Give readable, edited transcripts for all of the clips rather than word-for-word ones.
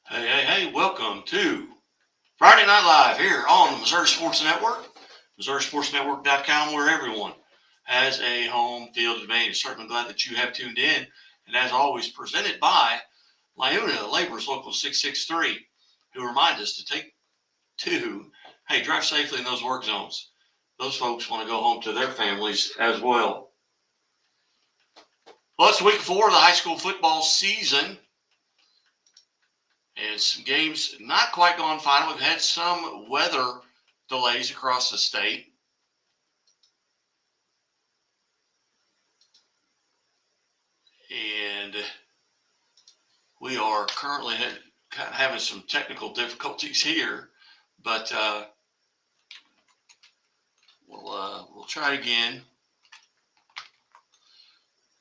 Hey, welcome to Friday Night Live here on the Missouri Sports Network, MissouriSportsNetwork.com, where everyone has a home field advantage. Certainly glad that you have tuned in. And as always, presented by Liuna Labor's Local 663, who remind us to take drive safely in those work zones. Those folks want to go home to their families as well. Well, it's week 4 of the high school football season. And some games not quite gone final. We've had some weather delays across the state. And we are currently having some technical difficulties here. But we'll try it again.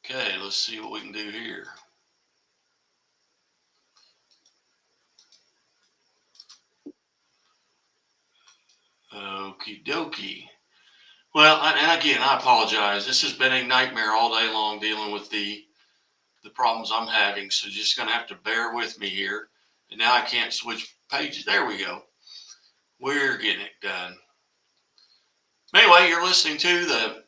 Okay, let's see what we can do here. Okie dokie. Well, and again, I apologize. This has been a nightmare all day long dealing with the problems I'm having. So just going to have to bear with me here. And now I can't switch pages. There we go. We're getting it done. Anyway, you're listening to the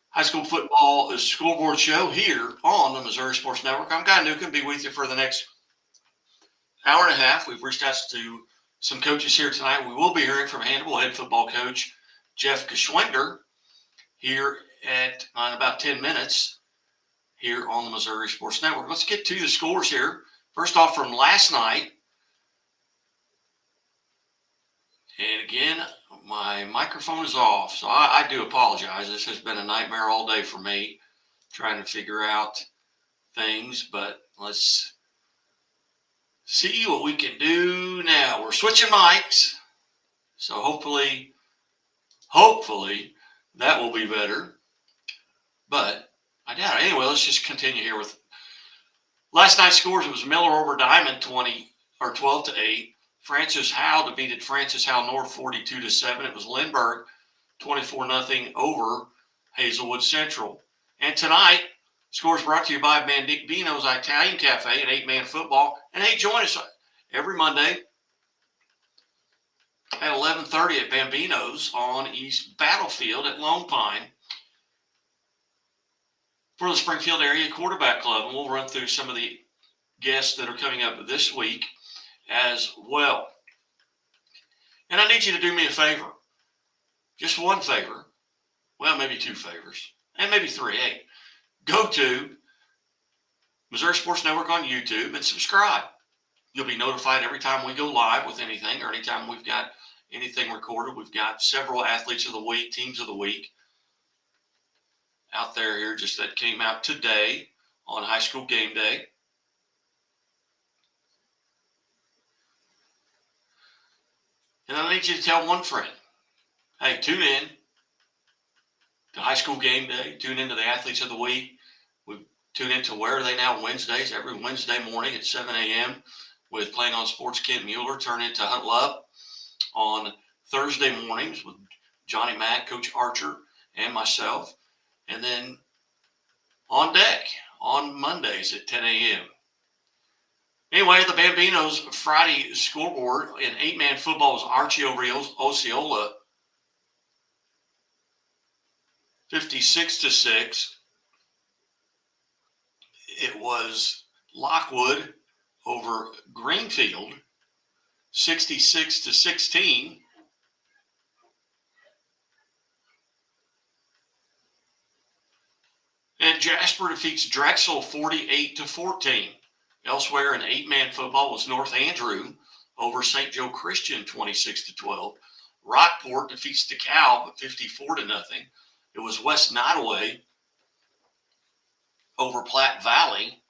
high school football scoreboard show here on the Missouri Sports Network. I'm Guy Newcomb. Be with you for the next hour and a half. We've reached out to some coaches here tonight. We will be hearing from Hannibal head football coach Jeff Geschwender here in about 10 minutes here on the Missouri Sports Network. Let's get to the scores here. First off, from last night. And again, my microphone is off, so I do apologize. This has been a nightmare all day for me trying to figure out things, but let's see what we can do now. We're switching mics, so hopefully that will be better, but I doubt it. Anyway, let's just continue here with last night's scores. It was Miller over Diamond 12-8. Francis Howell defeated Francis Howell North 42-7. It was Lindbergh 24-0 over Hazelwood Central. And tonight, scores brought to you by Bambino's Italian Cafe and 8-Man Football. And hey, join us every Monday at 11:30 at Bambino's on East Battlefield at Lone Pine for the Springfield Area Quarterback Club. And we'll run through some of the guests that are coming up this week as well. And I need you to do me a favor. Just one favor. Well, maybe 2 favors. And maybe 3. Hey, go to Missouri Sports Network on YouTube and subscribe. You'll be notified every time we go live with anything or anytime we've got anything recorded. We've got several athletes of the week, teams of the week out there here just that came out today on high school game day. And I need you to tell one friend, hey, tune in to high school game day. Tune into the athletes of the week. We tune into Where Are They Now Wednesdays, every Wednesday morning at 7 a.m. with Playing on Sports Kent Mueller. Turn into Hunt Love on Thursday mornings with Johnny Mack, Coach Archer, and myself. And then on deck on Mondays at 10 a.m. Anyway, the Bambinos Friday scoreboard in 8-man football was Archie over Osceola, 56-6. It was Lockwood over Greenfield, 66-16. And Jasper defeats Drexel 48-14. Elsewhere in 8-man football was North Andrew over St. Joe Christian 26-12. Rockport defeats DeKalb 54-0. It was West Nottoway over Platte Valley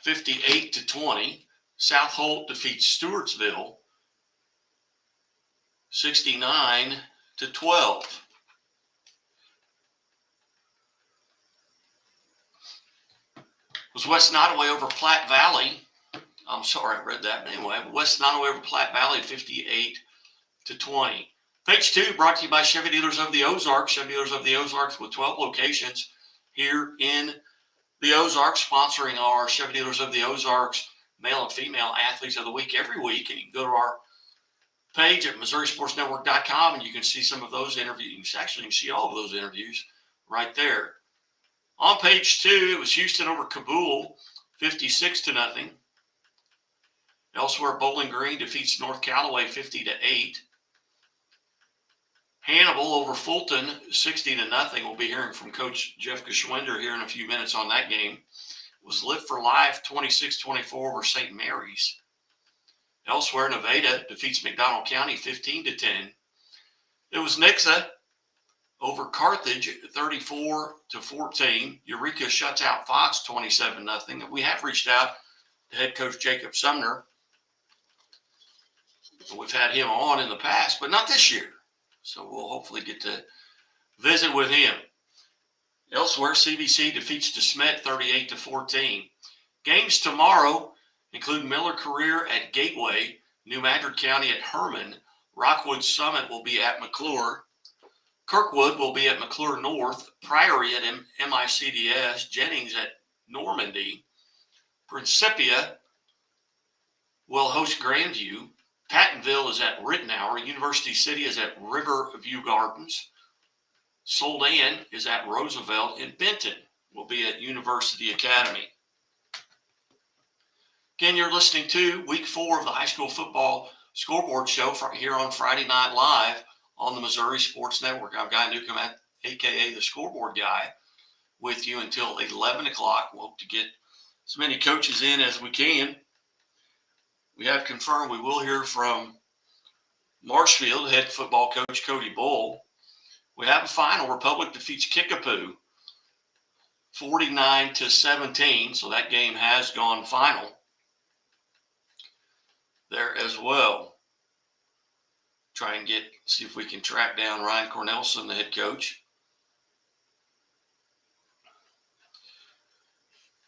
58-20. South Holt defeats Stewartsville 69-12. Was West Nottoway over Platte Valley. I'm sorry I read that. But anyway, West Nottoway over Platte Valley 58-20. Page 2 brought to you by Chevy Dealers of the Ozarks. Chevy Dealers of the Ozarks with 12 locations here in the Ozarks, sponsoring our Chevy Dealers of the Ozarks male and female athletes of the week every week. And you can go to our page at MissouriSportsNetwork.com and you can see some of those interviews. Actually, you can see all of those interviews right there. On page 2, it was Houston over Kabul, 56-0. Elsewhere, Bowling Green defeats North Callaway 50-8. Hannibal over Fulton, 60-0. We'll be hearing from Coach Jeff Geschwinder here in a few minutes on that game. It was Live for Life, 26-24 over St. Mary's. Elsewhere, Nevada defeats McDonald County, 15-10. It was Nixa over Carthage, 34-14. Eureka shuts out Fox, 27-0. We have reached out to head coach Jacob Sumner. We've had him on in the past, but not this year. So we'll hopefully get to visit with him. Elsewhere, CBC defeats DeSmet 38-14. Games tomorrow include Miller Career at Gateway, New Madrid County at Herman, Rockwood Summit will be at McClure, Kirkwood will be at McClure North, Priory at MICDS, Jennings at Normandy, Principia will host Grandview, Pattonville is at Rittenhour, University City is at Riverview Gardens, Soldan is at Roosevelt, and Benton will be at University Academy. Again, you're listening to Week 4 of the High School Football Scoreboard Show here on Friday Night Live on the Missouri Sports Network. I'm Guy Newcomb, a.k.a. the Scoreboard Guy, with you until 11 o'clock. We'll hope to get as many coaches in as we can. We have confirmed we will hear from Marshfield head football coach Cody Bull. We have a final. Republic defeats Kickapoo 49-17, so that game has gone final there as well. Try and see if we can track down Ryan Cornelson, the head coach.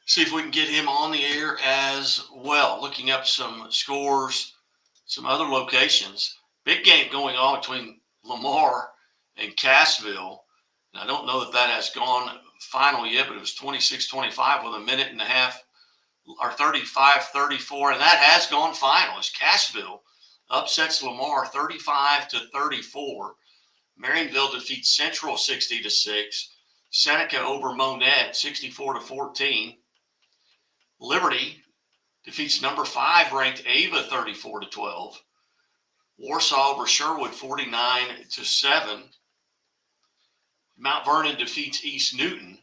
See if we can get him on the air as well. Looking up some scores, some other locations. Big game going on between Lamar and Cassville. And I don't know that that has gone final yet, but it was 26-25 with a minute and a half, or 35-34, and that has gone final as Cassville upsets Lamar 35-34. Marionville defeats Central 60-6. Seneca over Monette 64-14. Liberty defeats number 5 ranked Ava 34-12. Warsaw over Sherwood 49-7. Mount Vernon defeats East Newton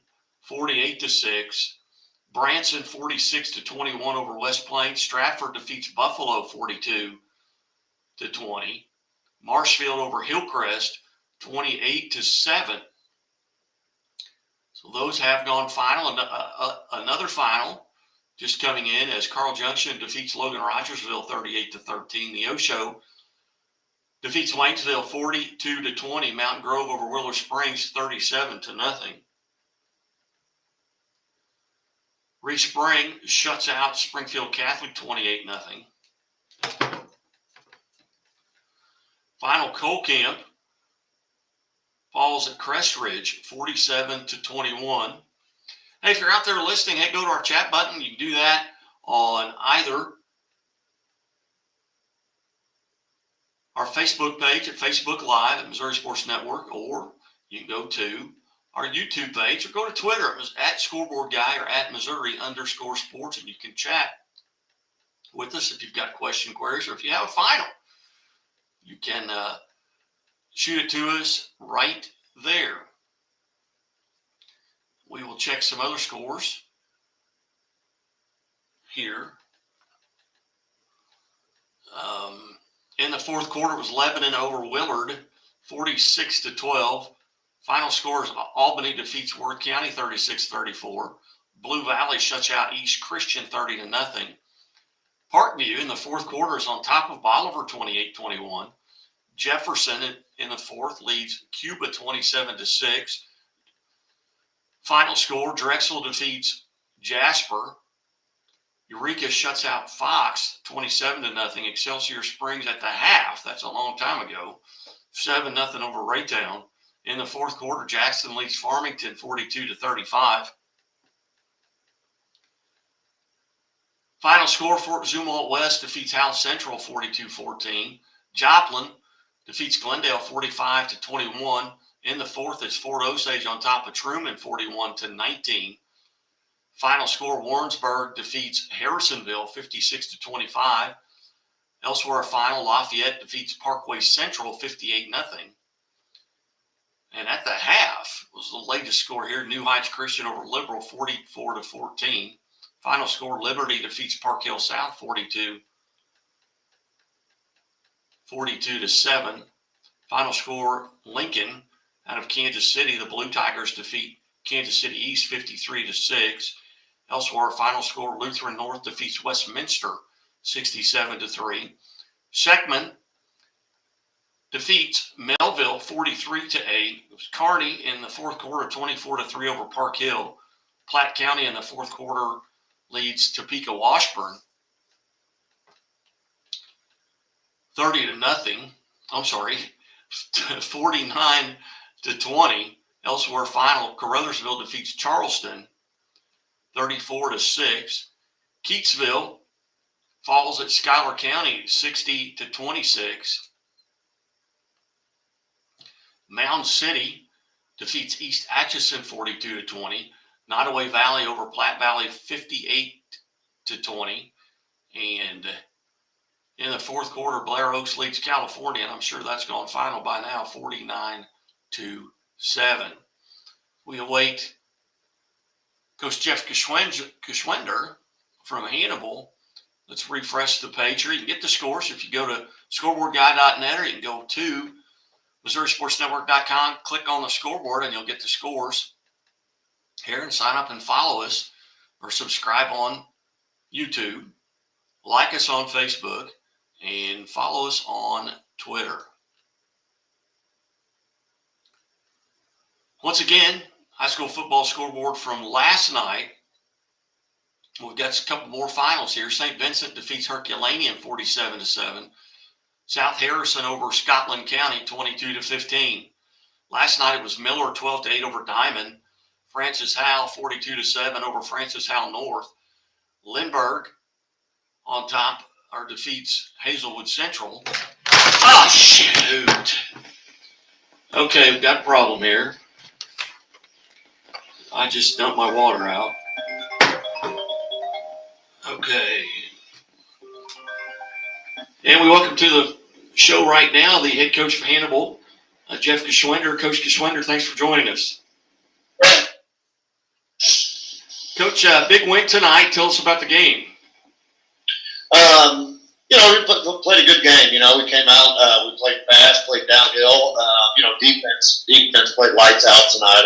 48-6. Branson 46-21 over West Plains. Stratford defeats Buffalo 42-20. Marshfield over Hillcrest 28-7. So those have gone final. Another final just coming in as Carl Junction defeats Logan Rogersville 38-13. The Osho defeats Waynesville 42-20. Mountain Grove over Willow Springs 37-0. Reach Spring shuts out Springfield Catholic 28-0. Final Cole Camp falls at Crest Ridge 47-21. Hey, if you're out there listening, hey, go to our chat button. You can do that on either our Facebook page at Facebook Live at Missouri Sports Network, or you can go to our YouTube page, or go to Twitter at Scoreboard Guy or at Missouri_sports, and you can chat with us if you've got question queries or if you have a final. You can shoot it to us right there. We will check some other scores here. In the fourth quarter, it was Lebanon over Willard, 46-12. Final scores: Albany defeats Worth County 36-34. Blue Valley shuts out East Christian 30-0. Parkview in the fourth quarter is on top of Bolivar 28-21. Jefferson in the fourth leads Cuba 27-6. Final score: Drexel defeats Jasper. Eureka shuts out Fox 27-0. Excelsior Springs at the half, that's a long time ago, 7-0 over Raytown. In the fourth quarter, Jackson leads Farmington 42-35. Final score, Fort Zumwalt West defeats Howell Central 42-14. Joplin defeats Glendale 45-21. In the fourth, it's Fort Osage on top of Truman 41-19. Final score, Warrensburg defeats Harrisonville 56-25. Elsewhere, final, Lafayette defeats Parkway Central 58-0. And at the half was the latest score here, New Heights Christian over Liberal 44-14. Final score, Liberty defeats Park Hill South 42-7. Final score, Lincoln out of Kansas City, the Blue Tigers defeat Kansas City East 53-6. Elsewhere, final score, Lutheran North defeats Westminster 67-3. Seckman defeats Melville 43-8. It was Kearney in the fourth quarter 24-3 over Park Hill. Platte County in the fourth quarter leads Topeka Washburn 30-0. I'm sorry, 49-20. Elsewhere, final, Caruthersville defeats Charleston 34-6. Keatsville falls at Schuyler County 60-26. Mound City defeats East Atchison 42-20. Nottoway Valley over Platte Valley 58-20. And in the fourth quarter, Blair Oaks leads California, and I'm sure that's gone final by now, 49-7. We await Coach Jeff Geschwender from Hannibal. Let's refresh the page here. You can get the scores if you go to scoreboardguy.net, or you can go to MissouriSportsNetwork.com, click on the scoreboard, and you'll get the scores here, and sign up and follow us or subscribe on YouTube. Like us on Facebook and follow us on Twitter. Once again, high school football scoreboard from last night. We've got a couple more finals here. St. Vincent defeats Herculaneum 47-7. South Harrison over Scotland County 22-15. Last night it was Miller 12-8 over Diamond. Francis Howell 42-7 over Francis Howell North. Lindbergh on top defeats Hazelwood Central. Oh, shoot. Okay, we've got a problem here. I just dumped my water out. Okay. And we welcome to the show right now the head coach for Hannibal, Jeff Geschwender. Coach Geschwender, thanks for joining us. Coach, big win tonight. Tell us about the game. We played a good game. We came out, we played fast, played downhill. Defense played lights out tonight.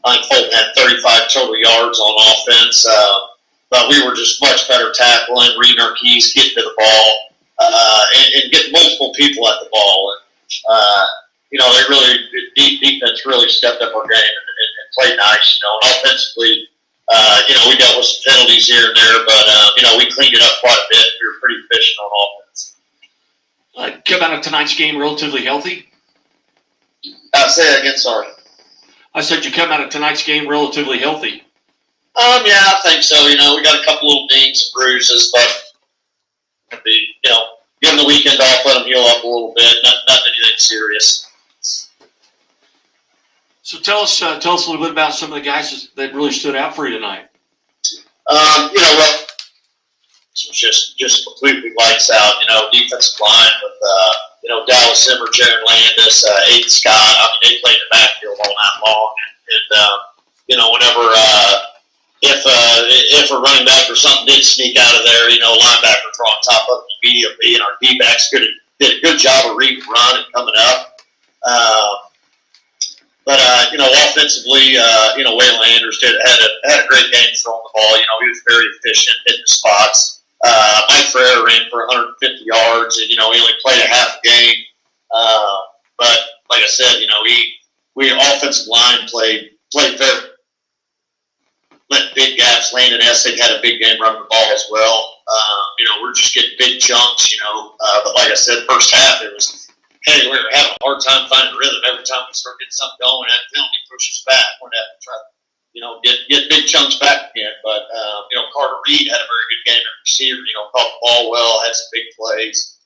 I think Fulton had 35 total yards on offense, but we were just much better tackling, reading our keys, getting to the ball, and getting multiple people at the ball. Defense really stepped up our game and played nice. And offensively, we dealt with some penalties here and there, but we cleaned it up quite a bit. We were pretty efficient on offense. Come out of tonight's game relatively healthy? Say that again, sorry. I said you come out of tonight's game relatively healthy. Yeah, I think so. We got a couple little dings and bruises, but give them the weekend off, let them heal up a little bit. Not anything serious. So tell us a little bit about some of the guys that really stood out for you tonight. It was just completely lights out. Defensive line with Dallas Zimmer, Jaron Landis, Aiden Scott. I mean, they played the backfield all night long, and whenever if a running back or something did sneak out of there, linebackers were on top of it immediately, and our D-backs did a good job of reading run and coming up. But offensively, Waylon Andrews had a great game throwing the ball. He was very efficient, hitting the spots. Mike Ferrer ran for 150 yards, and he only played a half a game. But like I said, we offensive line played very, let big gaps. Landon Essig had a big game running the ball as well. We're just getting big chunks. But like I said, first half it was. Hey, we're having a hard time finding rhythm. Every time we start getting something going, that penalty pushes back. We're going to have to try to, get big chunks back again. But Carter Reed had a very good game at receiver. Caught the ball well, had some big plays.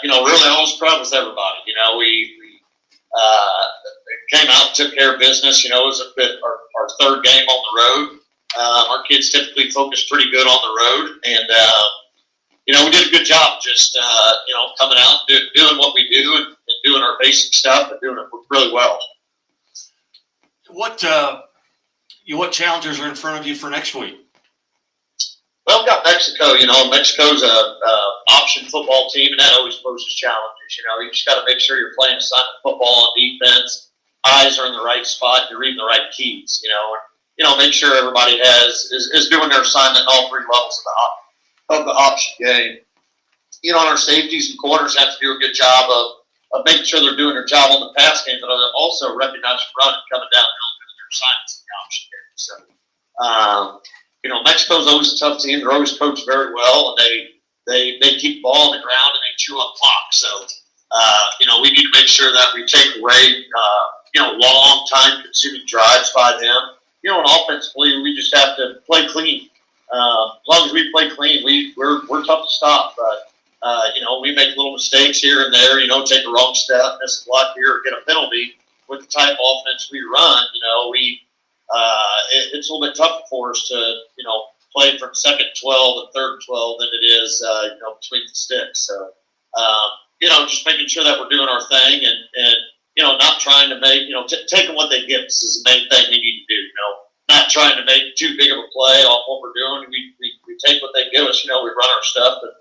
Really, I was proud with everybody. We came out and took care of business. It was our third game on the road. Our kids typically focus pretty good on the road, and we did a good job just coming out, doing what we do, and doing our basic stuff, and doing it really well. What challenges are in front of you for next week? Well, we've got Mexico. Mexico's a option football team, and that always poses challenges. You just got to make sure you're playing assignment football on defense. Eyes are in the right spot. You're reading the right keys. Make sure everybody is doing their assignment at all three levels of the option game. Our safeties and corners have to do a good job of making sure they're doing their job on the pass game, but also recognizing run and coming down and doing their assignments in the option game. So, Mexico's always a tough team. They're always coached very well, and they keep the ball on the ground and they chew up clock. So, we need to make sure that we take away, long time-consuming drives by them. And offensively, we just have to play clean. As long as we play clean, we're tough to stop. But we make little mistakes here and there. Take a wrong step, miss a block here, or get a penalty. With the type of offense we run, it's a little bit tougher for us to play from second 12 and third 12 than it is between the sticks. So just making sure that we're doing our thing and not trying to make taking what they give us is the main thing we need to do. Not trying to make too big of a play off what we're doing. We take what they give us. We run our stuff and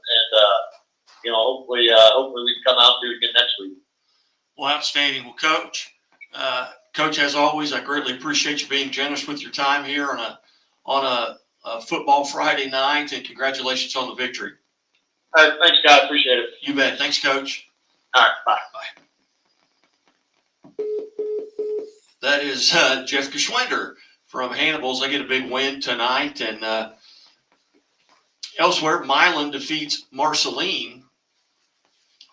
hopefully we can come out and do it again next week. Well, outstanding. Well, Coach, as always, I greatly appreciate you being generous with your time here on a football Friday night, and congratulations on the victory. All right, thanks, guys. Appreciate it. You bet. Thanks, Coach. All right, bye. Bye. That is Jeff Geschwinder from Hannibal's. They get a big win tonight, and elsewhere, Milan defeats Marceline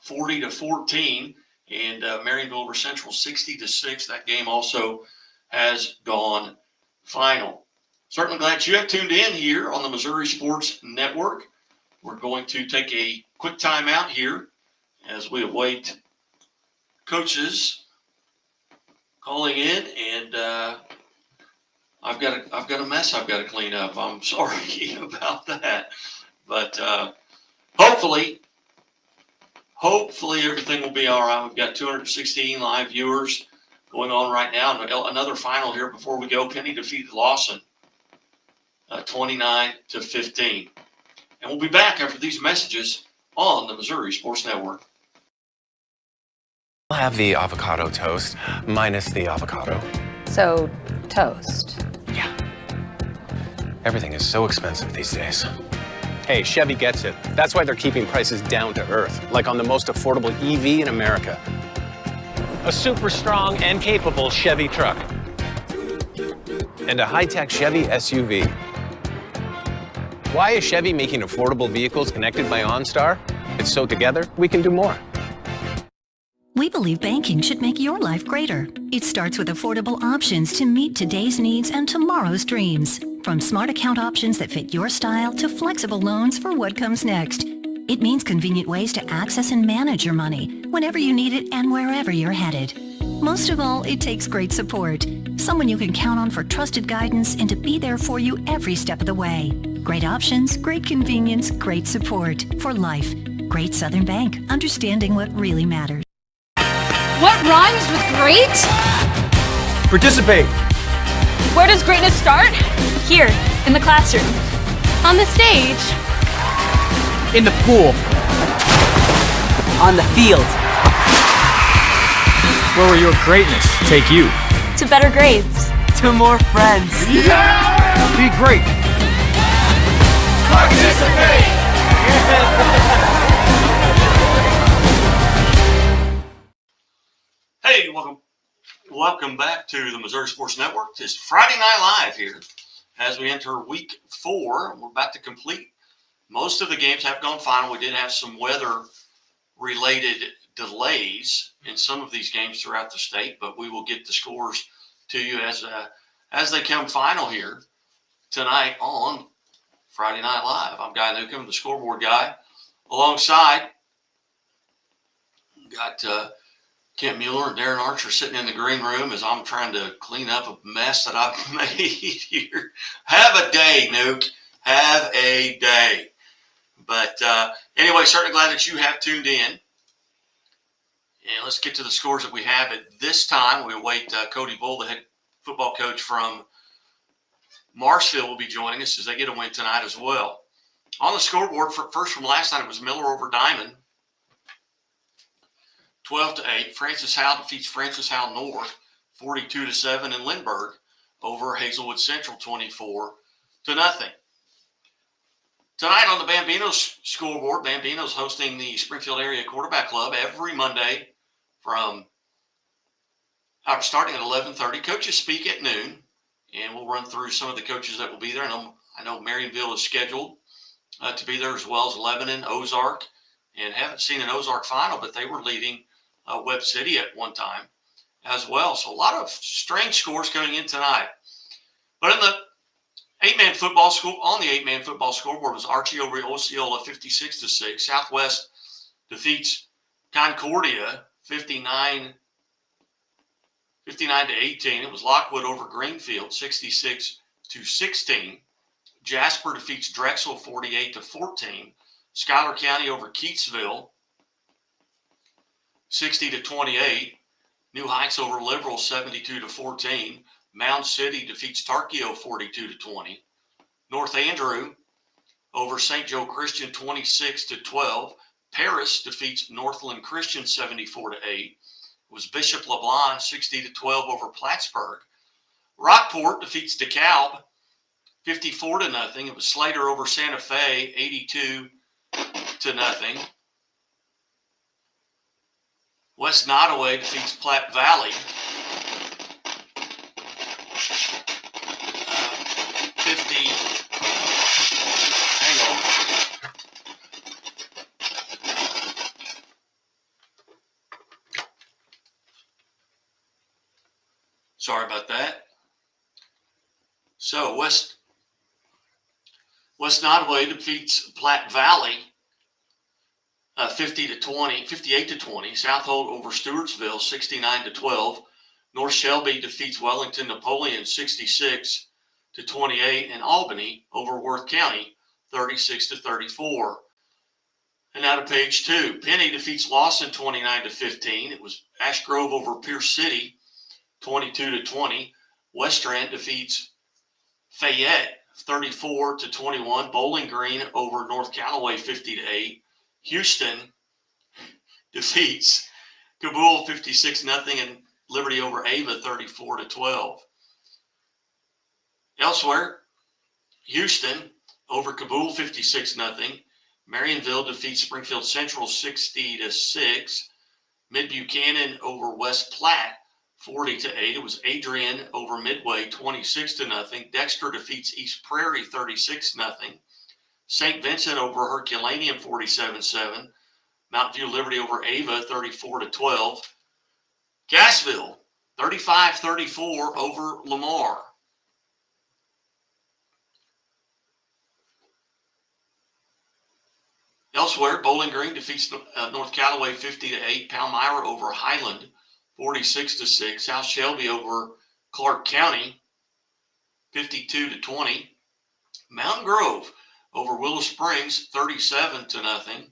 40-14. And Marionville over Central 60-6. That game also has gone final. Certainly glad you have tuned in here on the Missouri Sports Network. We're going to take a quick timeout here as we await coaches calling in, and I've got a mess I've got to clean up. I'm sorry about that, but hopefully everything will be all right. We've got 216 live viewers going on right now. And another final here before we go. Penny defeated Lawson 29-15. And we'll be back after these messages on the Missouri Sports Network. I'll have the avocado toast minus the avocado. So, toast. Yeah. Everything is so expensive these days. Hey, Chevy gets it. That's why they're keeping prices down to earth, like on the most affordable EV in America. A super strong and capable Chevy truck. And a high-tech Chevy SUV. Why is Chevy making affordable vehicles connected by OnStar? It's so together we can do more. We believe banking should make your life greater. It starts with affordable options to meet today's needs and tomorrow's dreams. From smart account options that fit your style to flexible loans for what comes next. It means convenient ways to access and manage your money whenever you need it and wherever you're headed. Most of all, it takes great support. Someone you can count on for trusted guidance and to be there for you every step of the way. Great options, great convenience, great support for life. Great Southern Bank, understanding what really matters. What rhymes with great? Participate. Where does greatness start? Here, in the classroom. On the stage. In the pool. On the field. Where will your greatness take you? To better grades. To more friends. Yeah! Be great. Participate! Hey, welcome back to the Missouri Sports Network. It's Friday Night Live here as we enter week 4. We're about to complete. Most of the games have gone final. We did have some weather-related delays in some of these games throughout the state, but we will get the scores to you as they come final here tonight on Friday Night Live. I'm Guy Newcomb, the scoreboard guy. Alongside, got Kent Mueller and Darren Archer sitting in the green room as I'm trying to clean up a mess that I've made here. Have a day, Nuke. Have a day. But anyway, certainly glad that you have tuned in. And let's get to the scores that we have at this time. We await Cody Bull, the head football coach from Marshville, will be joining us as they get a win tonight as well. On the scoreboard, first from last night, it was Miller over Diamond, 12-8. Francis Howell defeats Francis Howell North, 42-7, and Lindbergh over Hazelwood Central, 24-0. Tonight on the Bambinos scoreboard, Bambinos hosting the Springfield Area Quarterback Club every Monday from starting at 11:30. Coaches speak at noon, and we'll run through some of the coaches that will be there. I know Marionville is scheduled to be there, as well as Lebanon, Ozark, and haven't seen an Ozark final, but they were leading Webb City at one time as well. So a lot of strange scores coming in tonight. But in the eight-man football school, on the eight-man football scoreboard was Archie over Osceola 56-6. Southwest defeats Concordia 59-18. It was Lockwood over Greenfield 66-16. Jasper defeats Drexel 48-14. Schuyler County over Keatsville 60-28. New Heights over Liberal 72-14. Mound City defeats Tarkio 42-20. North Andrew over St. Joe Christian 26-12. Paris defeats Northland Christian 74-8. It was Bishop LeBlanc 60-12 over Plattsburgh. Rockport defeats DeKalb 54-0. It was Slater over Santa Fe 82-0. West Nottoway defeats Platte Valley 50. Hang on. Sorry about that. So West Nottoway defeats Platte Valley 58-20. Southold over Stewartsville 69-12. North Shelby defeats Wellington Napoleon 66-28, and Albany over Worth County 36-34. And now to page 2. Penny defeats Lawson 29-15. It was Ash Grove over Pierce City 22-20. Westrand defeats Fayette 34-21. Bowling Green over North Callaway 50-8. Houston defeats Kabul 56-0, and Liberty over Ava 34-12. Elsewhere, Houston over Kabul 56-0. Marionville defeats Springfield Central 60-6. Mid Buchanan over West Platte 40-8. It was Adrian over Midway 26-0. Dexter defeats East Prairie 36-0. St. Vincent over Herculaneum 47-7. Mountain View Liberty over Ava 34-12. Cassville 35-34 over Lamar. Elsewhere, Bowling Green defeats North Callaway 50-8. Palmyra over Highland 46-6. South Shelby over Clark County 52-20. Mountain Grove over Willow Springs 37-0.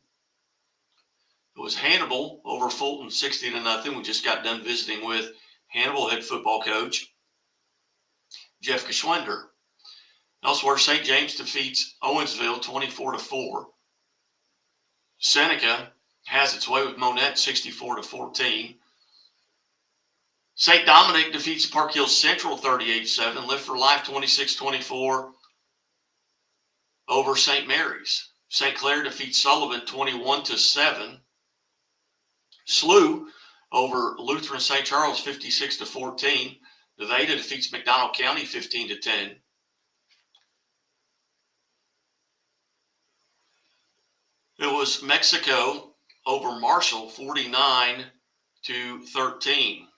It was Hannibal over Fulton 60-0. We just got done visiting with Hannibal head football coach Jeff Geschwender. Elsewhere, St. James defeats Owensville 24-4. Seneca has its way with Monette 64-14. St. Dominic defeats Park Hill Central 38-7. Live for Life 26-24 over St. Mary's. St. Clair defeats Sullivan 21-7. Slough over Lutheran St. Charles 56-14. Nevada defeats McDonald County 15-10. It was Mexico over Marshall 49-13.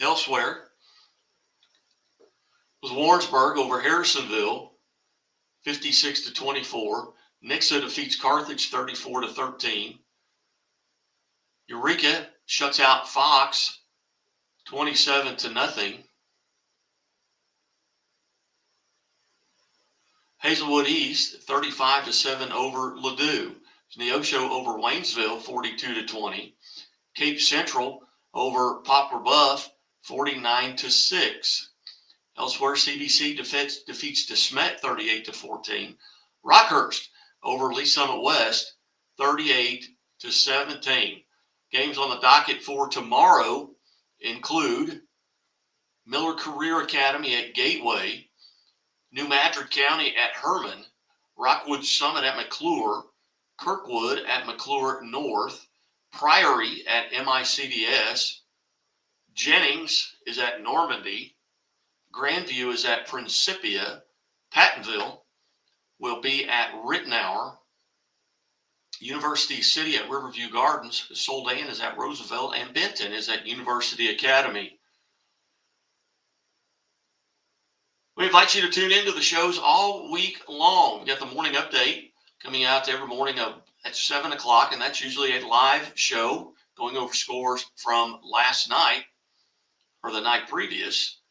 Elsewhere was Warrensburg over Harrisonville, 56-24. Nixa defeats Carthage 34-13. Eureka shuts out Fox 27-0. Hazelwood East 35-7 over Ladue. Neosho over Waynesville 42-20. Cape Central over Poplar Bluff 49-6. Elsewhere, CBC defeats DeSmet 38-14. Rockhurst over Lee Summit West 38-17. Games on the docket for tomorrow include Miller Career Academy at Gateway, New Madrid County at Herman, Rockwood Summit at McClure, Kirkwood at McClure North, Priory at MICDS, Jennings is at Normandy, Grandview is at Principia, Pattonville will be at Rittenhour, University City at Riverview Gardens, Soldan is at Roosevelt, and Benton is at University Academy. We invite you to tune into the shows all week long. We got the morning update coming out every morning at 7 o'clock, and that's usually a live show going over scores from last night or the night previous,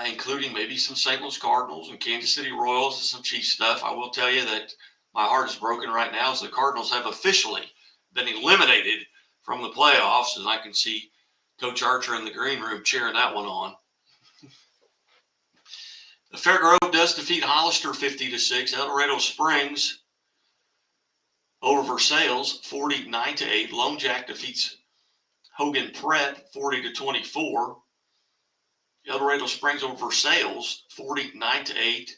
including maybe some St. Louis Cardinals and Kansas City Royals and some Chiefs stuff. I will tell you that my heart is broken right now as the Cardinals have officially been eliminated from the playoffs, and I can see Coach Archer in the green room cheering that one on. The Fairgrove does defeat Hollister 50-6. El Dorado Springs over Versailles 49-8. Lone Jack defeats Hogan Prep 40-24. El Dorado Springs over Versailles 49-8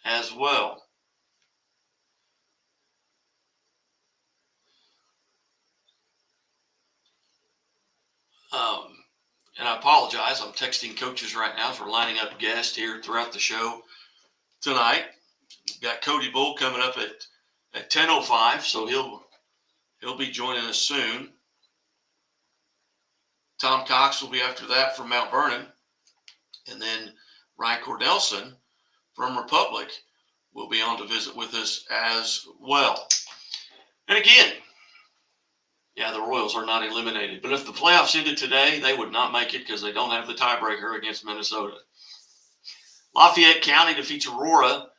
as well. And I apologize. I'm texting coaches right now for lining up guests here throughout the show tonight. We've got Cody Bull coming up at 10:05, so he'll be joining us soon. Tom Cox will be after that from Mount Vernon, and then Ryan Cordelson from Republic will be on to visit with us as well. And again, yeah, the Royals are not eliminated. But if the playoffs ended today, they would not make it because they don't have the tiebreaker against Minnesota. Lafayette County defeats Aurora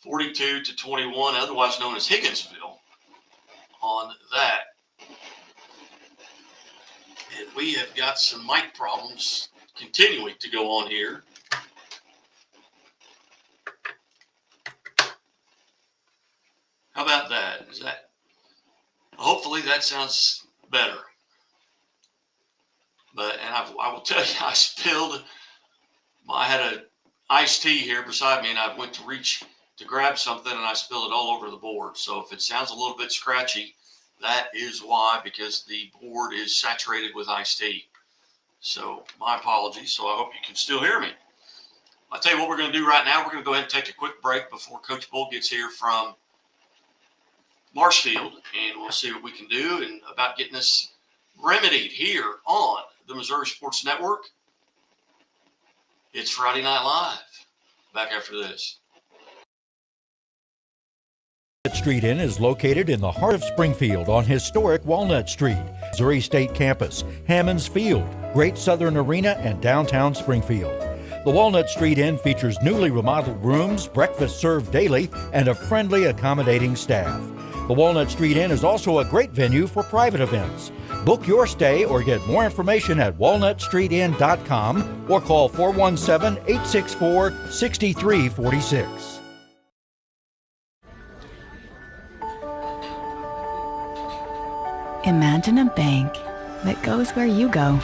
42-21, otherwise known as Higginsville, on that. And we have got some mic problems continuing to go on here. How about that? Hopefully that sounds better. I will tell you, I had an iced tea here beside me, and I went to reach to grab something, and I spilled it all over the board. So if it sounds a little bit scratchy, that is why, because the board is saturated with iced tea. So my apologies. So I hope you can still hear me. I'll tell you what we're going to do right now. We're going to go ahead and take a quick break before Coach Bull gets here from Marshfield, and we'll see what we can do and about getting this remedied here on the Missouri Sports Network. It's Friday Night Live. Back after this. Street Inn is located in the heart of Springfield on historic Walnut Street, Missouri State Campus, Hammonds Field, Great Southern Arena, and downtown Springfield. The Walnut Street Inn features newly remodeled rooms, breakfast served daily, and a friendly, accommodating staff. The Walnut Street Inn is also a great venue for private events. Book your stay or get more information at walnutstreetinn.com or call 417-864-6346. Imagine a bank that goes where you go,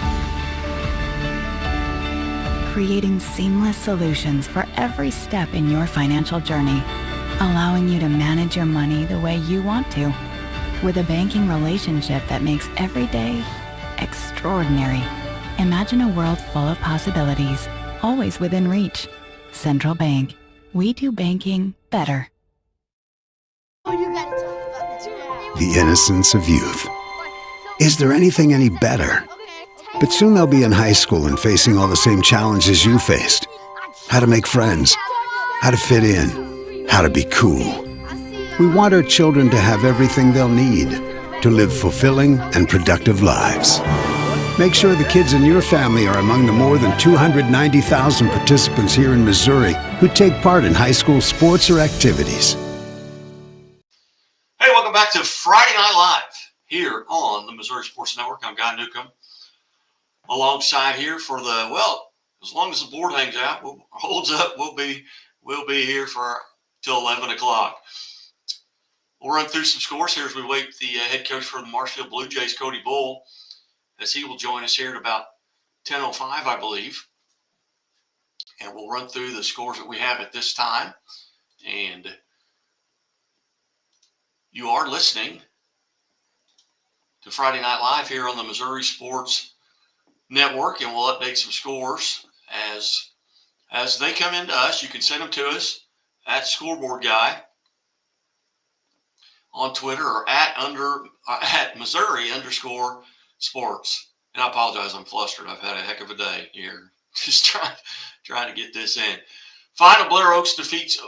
creating seamless solutions for every step in your financial journey, allowing you to manage your money the way you want to, with a banking relationship that makes every day extraordinary. Imagine a world full of possibilities, always within reach. Central Bank. We do banking better. The innocence of youth. Is there anything any better? But soon they'll be in high school and facing all the same challenges you faced. How to make friends, how to fit in, how to be cool. We want our children to have everything they'll need to live fulfilling and productive lives. Make sure the kids in your family are among the more than 290,000 participants here in Missouri who take part in high school sports or activities. Hey, welcome back to Friday Night Live here on the Missouri Sports Network. I'm Guy Newcomb. Alongside here for the, well, as long as the board hangs out, holds up, we'll be here for till 11 o'clock. We'll run through some scores here as we wait the head coach for the Marshfield Blue Jays, Cody Bull, as he will join us here at about 10:05, I believe. And we'll run through the scores that we have at this time. And you are listening to Friday Night Live here on the Missouri Sports Network, and we'll update some scores as they come into us. You can send them to us at Scoreboard Guy on Twitter or at Missouri_sports. And I apologize, I'm flustered. I've had a heck of a day here, just trying to get this in. Final, Blair Oaks defeats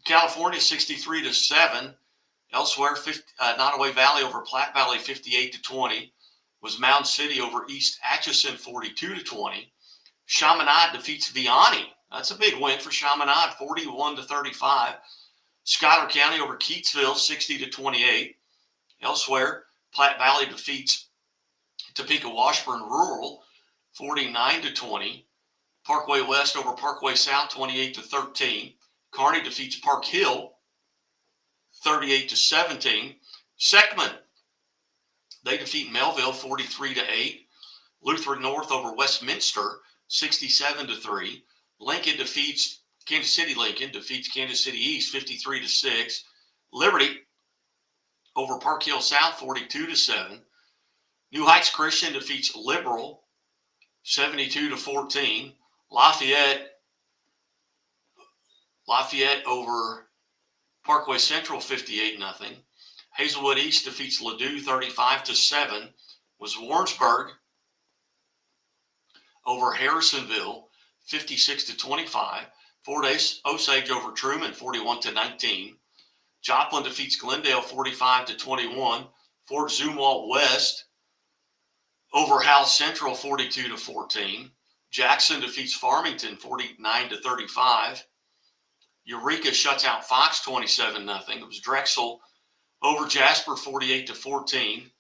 California 63-7. Elsewhere, Nottoway Valley over Platte Valley 58-20. Was Mound City over East Atchison 42-20. Chaminade defeats Vianney. That's a big win for Chaminade, 41-35. Schuyler County over Keatsville 60-28. Elsewhere, Platte Valley defeats Topeka Washburn Rural 49-20. Parkway West over Parkway South 28-13. Kearney defeats Park Hill 38-17. Seckman, they defeat Melville 43-8. Lutheran North over Westminster 67-3. Lincoln defeats Kansas City East 53-6. Liberty over Park Hill South 42-7. New Heights Christian defeats Liberal 72-14. Lafayette over Parkway Central 58-0. Hazelwood East defeats Ladue 35-7. Was Warrensburg over Harrisonville 56-25. Fort Osage over Truman 41-19. Joplin defeats Glendale 45-21. Fort Zumwalt West over Hal Central 42-14. Jackson defeats Farmington 49-35. Eureka shuts out Fox 27-0. It was Drexel over Jasper 48-14.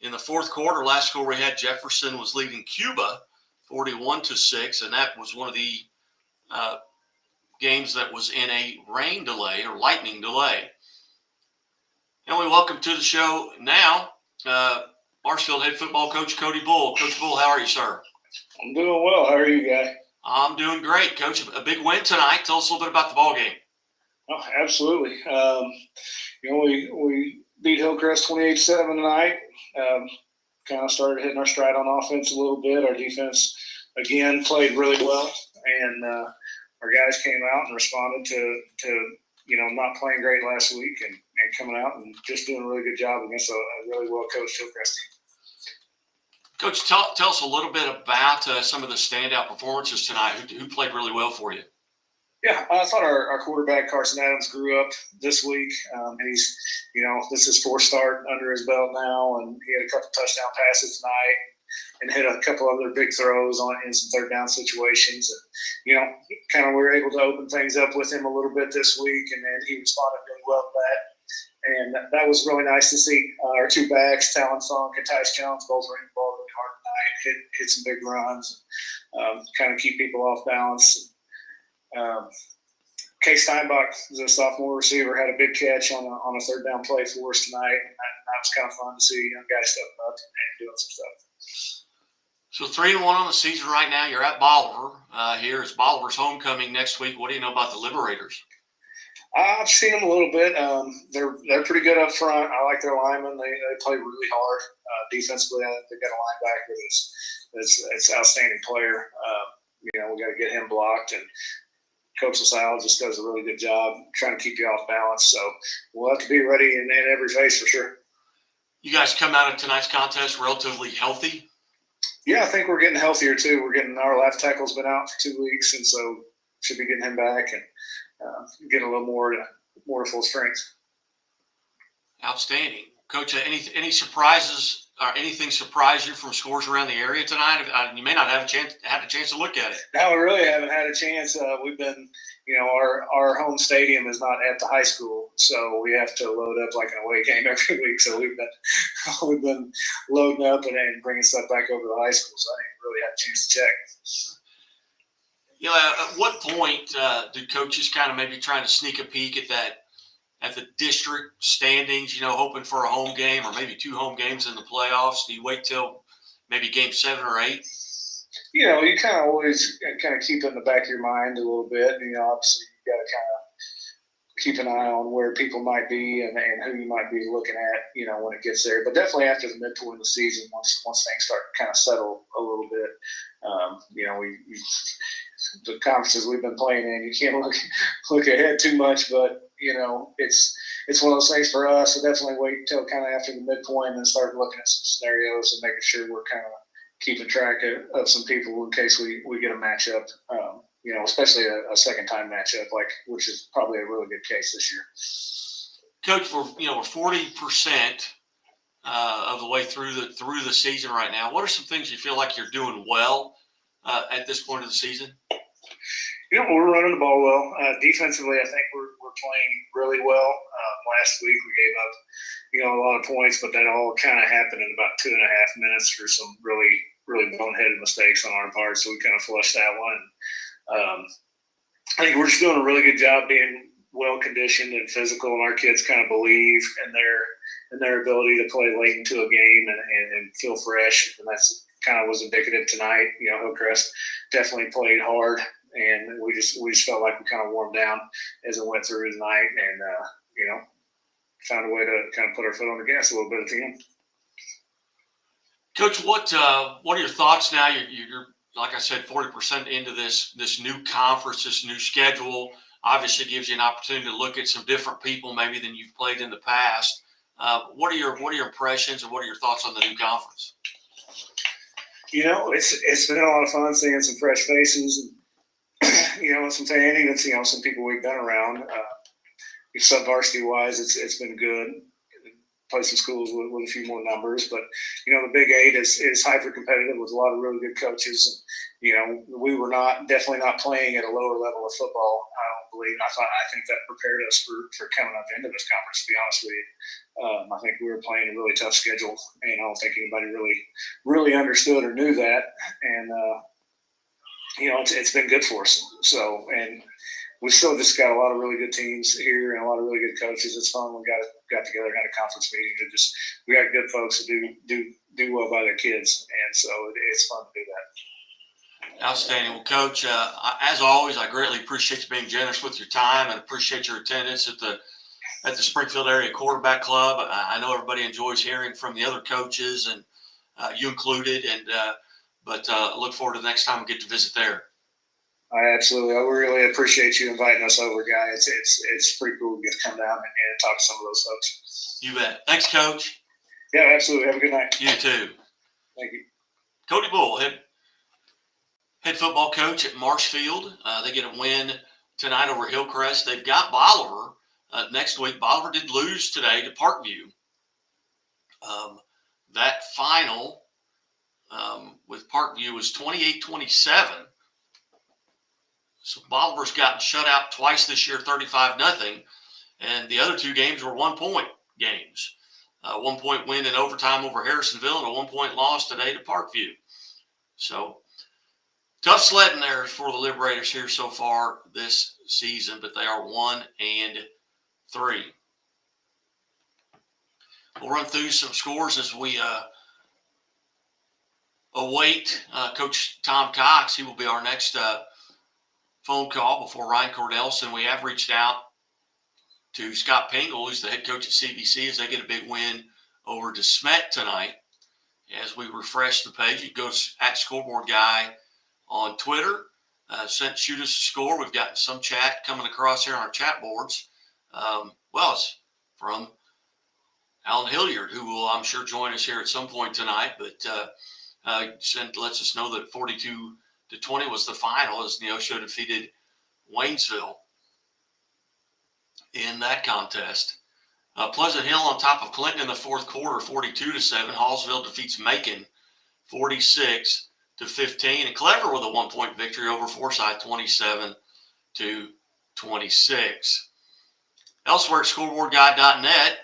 In the fourth quarter, last score we had, Jefferson was leading Cuba 41-6, and that was one of the games that was in a rain delay or lightning delay. And we welcome to the show now Marshfield head football coach Cody Bull. Coach Bull, how are you, sir? I'm doing well. How are you, Guy? I'm doing great, Coach. A big win tonight. Tell us a little bit about the ball game. Oh, absolutely. We beat Hillcrest 28-7 tonight. Kind of started hitting our stride on offense a little bit. Our defense, again, played really well. And our guys came out and responded to not playing great last week and coming out and just doing a really good job against a really well-coached Hillcrest team. Coach, tell us a little bit about some of the standout performances tonight. Who played really well for you? Yeah, I thought our quarterback, Carson Adams, grew up this week. He's, this is his fourth start under his belt now, and he had a couple touchdown passes tonight and hit a couple other big throws in some third down situations. And, kind of we were able to open things up with him a little bit this week, and then he responded really well to that. And that was really nice to see. Our two backs, Talon Funk and Tyce Jones, both ran the ball really hard tonight, hit some big runs, kind of keep people off balance. Case Steinbach, the sophomore receiver, had a big catch on a third down play for us tonight. And that was kind of fun to see young guys stepping up and doing some stuff. So 3-1 on the season right now. You're at Bolivar. Here is Bolivar's homecoming next week. What do you know about the Liberators? I've seen them a little bit. They're pretty good up front. I like their linemen. They play really hard. Defensively, they've got a linebacker that's an outstanding player. We got to get him blocked, and Coach LaSalle just does a really good job trying to keep you off balance. So we'll have to be ready in every phase for sure. You guys come out of tonight's contest relatively healthy? Yeah, I think we're getting healthier too. Our left tackle's been out for 2 weeks, and so should be getting him back and getting a little more to full strength. Outstanding. Coach, any surprises or anything surprise you from scores around the area tonight? You may not have had a chance to look at it. No, we really haven't had a chance. We've been, our home stadium is not at the high school, so we have to load up like an away game every week. So we've been loading up and bringing stuff back over to the high school. So I didn't really have a chance to check. At what point do coaches kind of maybe trying to sneak a peek at the district standings, hoping for a home game or maybe 2 home games in the playoffs? Do you wait till maybe game 7 or 8? You kind of always kind of keep it in the back of your mind a little bit. Obviously you got to kind of keep an eye on where people might be and who you might be looking at, when it gets there. But definitely after the midpoint of the season, once things start to kind of settle a little bit, the conferences we've been playing in, you can't look ahead too much, but it's one of those things for us. So definitely wait until kind of after the midpoint and then start looking at some scenarios and making sure we're kind of keeping track of some people in case we get a matchup, especially a second time matchup, which is probably a really good case this year. Coach, we're 40% of the way through the season right now. What are some things you feel like you're doing well at this point of the season? We're running the ball well. Defensively, I think we're playing really well. Last week we gave up, a lot of points, but that all kind of happened in about 2.5 minutes through some really, really boneheaded mistakes on our part. So we kind of flushed that one. I think we're just doing a really good job being well conditioned and physical, and our kids kind of believe in their ability to play late into a game and feel fresh. And that's kind of was indicative tonight. Hillcrest definitely played hard. And we just felt like we kind of warmed down as it went through the night, and found a way to kind of put our foot on the gas a little bit at the end. Coach, what are your thoughts now? You're like I said, 40% into this new conference, this new schedule. Obviously, gives you an opportunity to look at some different people maybe than you've played in the past. What are your impressions and what are your thoughts on the new conference? It's been a lot of fun seeing some fresh faces. And, some even some people we've been around. Sub-varsity wise, it's been good. Play some schools with a few more numbers, but the Big 8 is hyper competitive with a lot of really good coaches. And we were definitely not playing at a lower level of football. I don't believe. I think that prepared us for coming up into this conference. To be honest with you, I think we were playing a really tough schedule, and I don't think anybody really understood or knew that. And it's been good for us. So, and we still just got a lot of really good teams here and a lot of really good coaches. It's fun. We got together and had a conference meeting. We got good folks that do well by their kids, and so it's fun to do that. Outstanding. Well, Coach, as always, I greatly appreciate you being generous with your time and appreciate your attendance at the Springfield Area Quarterback Club. I know everybody enjoys hearing from the other coaches, and you included, but look forward to the next time we get to visit there. I really appreciate you inviting us over, guys. It's pretty cool to get to come down and talk to some of those folks. You bet. Thanks, Coach. Yeah, absolutely. Have a good night. You too. Thank you. Cody Bull, head football coach at Marshfield. They get a win tonight over Hillcrest. They've got Bolivar next week. Bolivar did lose today to Parkview. That final with Parkview was 28-27. So Bolivar's gotten shut out twice this year, 35-0, and the other 2 games were 1-point games. 1-point win in overtime over Harrisonville and a 1-point loss today to Parkview. So tough sledding there for the Liberators here so far this season, but they are 1-3. We'll run through some scores as we await Coach Tom Cox. He will be our next phone call before Ryan Cordelson. We have reached out to Scott Pingle, who's the head coach at CBC, as they get a big win over DeSmet tonight. As we refresh the page, you go at Scoreboard Guy on Twitter. Shoot us a score. We've gotten some chat coming across here on our chat boards. It's from Alan Hilliard, who will, I'm sure, join us here at some point tonight. But lets us know that 42-20 was the final as Neosho defeated Waynesville in that contest. Pleasant Hill on top of Clinton in the fourth quarter, 42-7. Hallsville defeats Macon, 46-15. And Clever with a 1-point victory over Forsyth, 27-26. Elsewhere at scoreboardguide.net,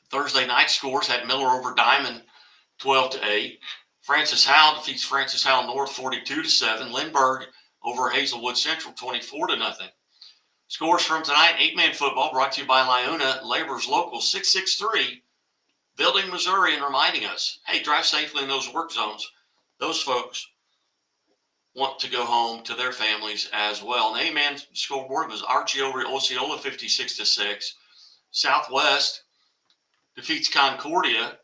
Thursday night scores had Miller over Diamond, 12-8. Francis Howell defeats Francis Howell North, 42-7. Lindbergh over Hazelwood Central, 24-0. Scores from tonight, 8-man football brought to you by Lyuna Labor's Local 663, Building, Missouri, and reminding us, hey, drive safely in those work zones. Those folks want to go home to their families as well. And 8-man scoreboard was Archie over Osceola, 56-6. Southwest defeats Concordia,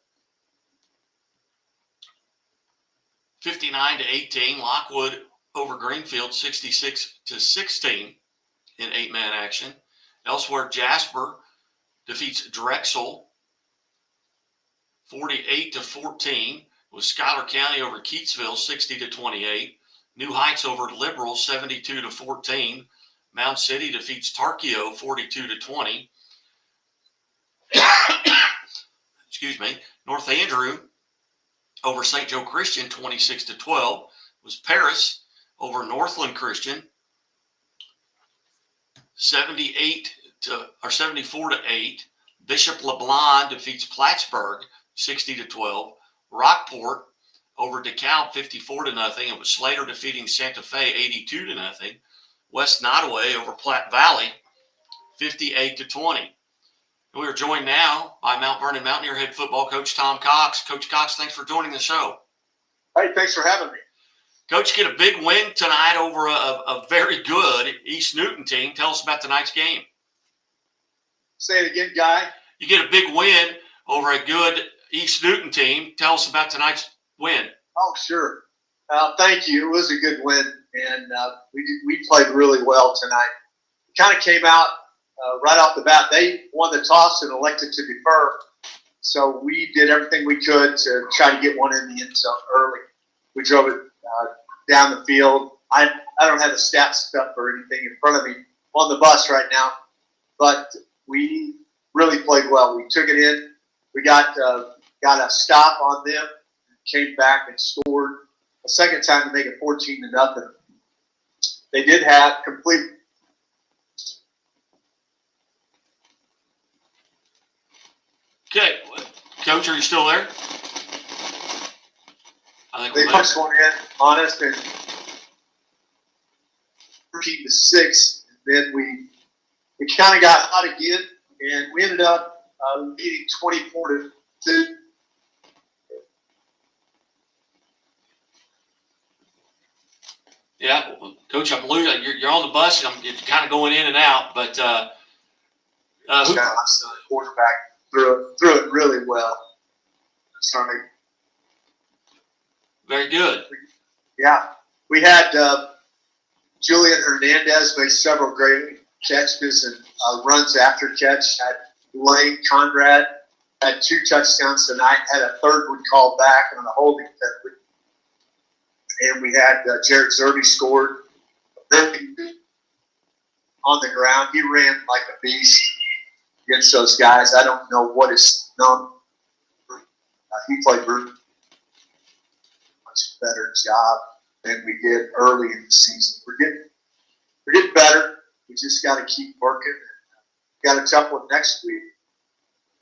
59-18. Lockwood over Greenfield, 66-16. In 8-man action. Elsewhere, Jasper defeats Drexel 48-14. With Schuyler County over Keatsville 60-28. New Heights over Liberal 72-14. Mound City defeats Tarkio 42-20. Excuse me. North Andrew over St. Joe Christian 26-12. Was Paris over Northland Christian 74-8. Bishop LeBlanc defeats Plattsburgh 60-12. Rockport over DeKalb 54-0. It was Slater defeating Santa Fe 82-0. West Nottoway over Platte Valley 58-20. We are joined now by Mount Vernon Mountaineer head football coach Tom Cox. Coach Cox, thanks for joining the show. Hey, thanks for having me. Coach, get a big win tonight over a very good East Newton team. Tell us about tonight's game. Say it again, Guy. You get a big win over a good East Newton team. Tell us about tonight's win. Oh, sure. Thank you. It was a good win, and we played really well tonight. It kind of came out right off the bat. They won the toss and elected to defer, so we did everything we could to try to get one in the end zone early. We drove it down the field. I don't have the stats stuff or anything in front of me on the bus right now, but we really played well. We took it in. We got a stop on them, came back and scored a second time to make it 14-0. They did have complete. Okay, Coach, are you still there? I think they punched one in on us and 13-6. Then we kind of got hot again, and we ended up leading 24-2. Yeah, Coach, I'm losing. You're on the bus, and you're kind of going in and out. But the quarterback threw it really well. Sorry. Very good. Yeah. We had Julian Hernandez make several great catches and runs after catch. Had Lane Conrad had 2 touchdowns tonight. Had a third one called back on a holding penalty. And we had Jared Zerby scored on the ground. He ran like a beast against those guys. I don't know what his number. He played much better job than we did early in the season. We're getting better. We just got to keep working. Got a tough one next week.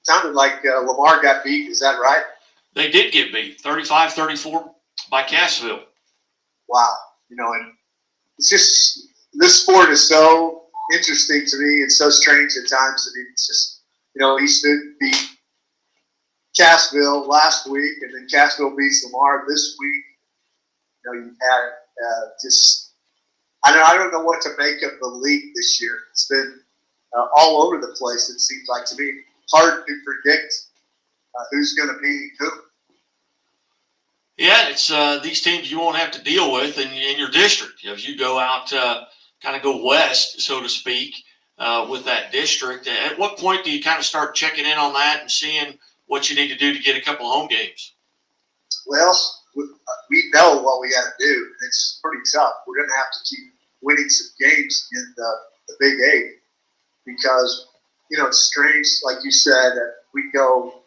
Sounded like Lamar got beat. Is that right? They did get beat, 35-34 by Cassville. Wow. And it's just, this sport is so interesting to me. It's so strange at times. I mean, it's just, East Newton beat Cassville last week, and then Cassville beats Lamar this week. You had just, I don't know what to make of the league this year. It's been all over the place, it seems like to me. Hard to predict who's going to be who. Yeah, it's these teams you won't have to deal with in your district. As you go out, kind of go west, so to speak, with that district. At what point do you kind of start checking in on that and seeing what you need to do to get a couple of home games? Well, we know what we got to do. It's pretty tough. We're going to have to keep winning some games in the Big Eight because, it's strange, like you said, that we go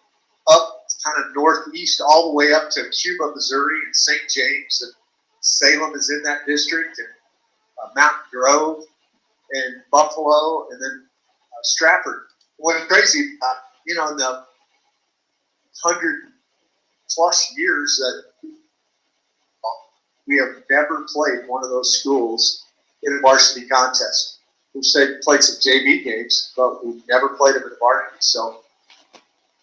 up kind of northeast all the way up to Cuba, Missouri, and St. James, and Salem is in that district, and Mountain Grove, and Buffalo, and then Stratford. What's crazy, in the 100+ years that we have never played one of those schools in a varsity contest. We've played some JV games, but we've never played them in varsity. So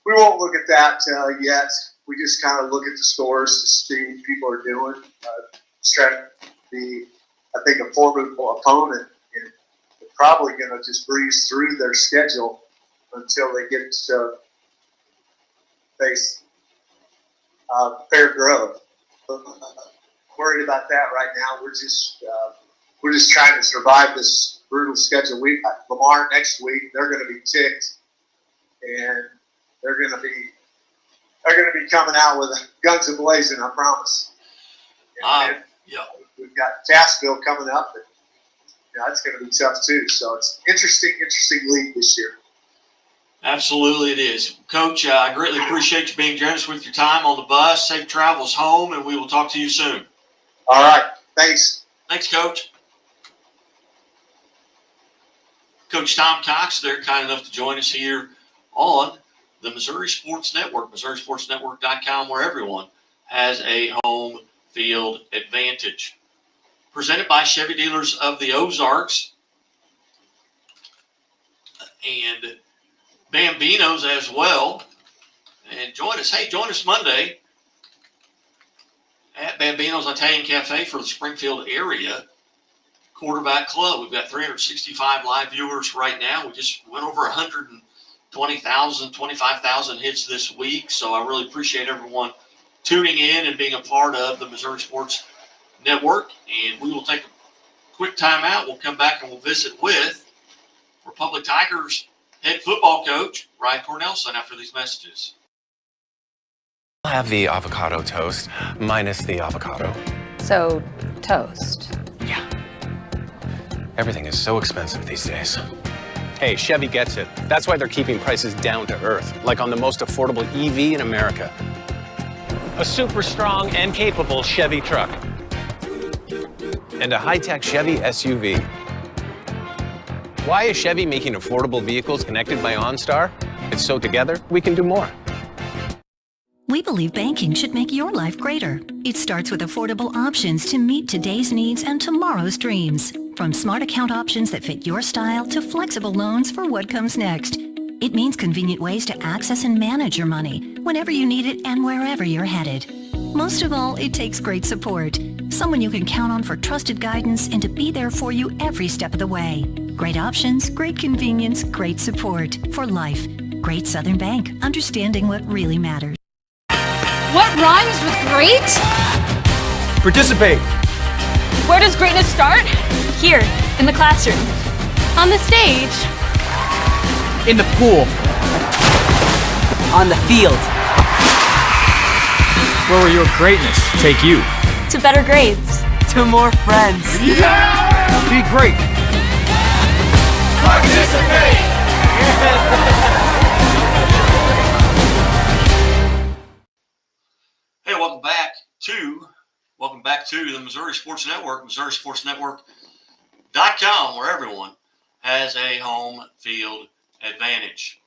we won't look at that yet. We just kind of look at the scores to see what people are doing. Stratford, I think, a formidable opponent, and they're probably going to just breeze through their schedule until they get to face Fair Grove. Worried about that right now. We're just trying to survive this brutal schedule. We got Lamar next week. They're going to be ticked, and they're going to be coming out with guns a-blazing, I promise. And yeah. We've got Tassville coming up, and it's going to be tough too. So it's interesting league this year. Absolutely it is. Coach, I greatly appreciate you being generous with your time on the bus. Safe travels home, and we will talk to you soon. All right. Thanks. Thanks, Coach. Coach Tom Cox, they're kind enough to join us here on the Missouri Sports Network, MissouriSportsNetwork.com, where everyone has a home field advantage. Presented by Chevy Dealers of the Ozarks and Bambinos as well. And join us Monday at Bambino's Italian Cafe for the Springfield area quarterback club. We've got 365 live viewers right now. We just went over 120,000, 25,000 hits this week. So I really appreciate everyone tuning in and being a part of the Missouri Sports Network. And we will take a quick time out. We'll come back and we'll visit with Republic Tigers head football coach Ryan Cornelson after these messages. I'll have the avocado toast minus the avocado. So, toast. Yeah. Everything is so expensive these days. Hey, Chevy gets it. That's why they're keeping prices down to earth, like on the most affordable EV in America. A super strong and capable Chevy truck. And a high-tech Chevy SUV. Why is Chevy making affordable vehicles connected by OnStar? It's so together we can do more. We believe banking should make your life greater. It starts with affordable options to meet today's needs and tomorrow's dreams. From smart account options that fit your style to flexible loans for what comes next. It means convenient ways to access and manage your money whenever you need it and wherever you're headed. Most of all, it takes great support. Someone you can count on for trusted guidance and to be there for you every step of the way. Great options, great convenience, great support. For life. Great Southern Bank. Understanding what really matters. What rhymes with great? Participate. Where does greatness start? Here, in the classroom. On the stage. In the pool. On the field. Where will your greatness take you? To better grades. To more friends. Yeah! Be great. Participate! Hey, welcome back to the Missouri Sports Network, MissouriSportsNetwork.com, where everyone has a home field advantage.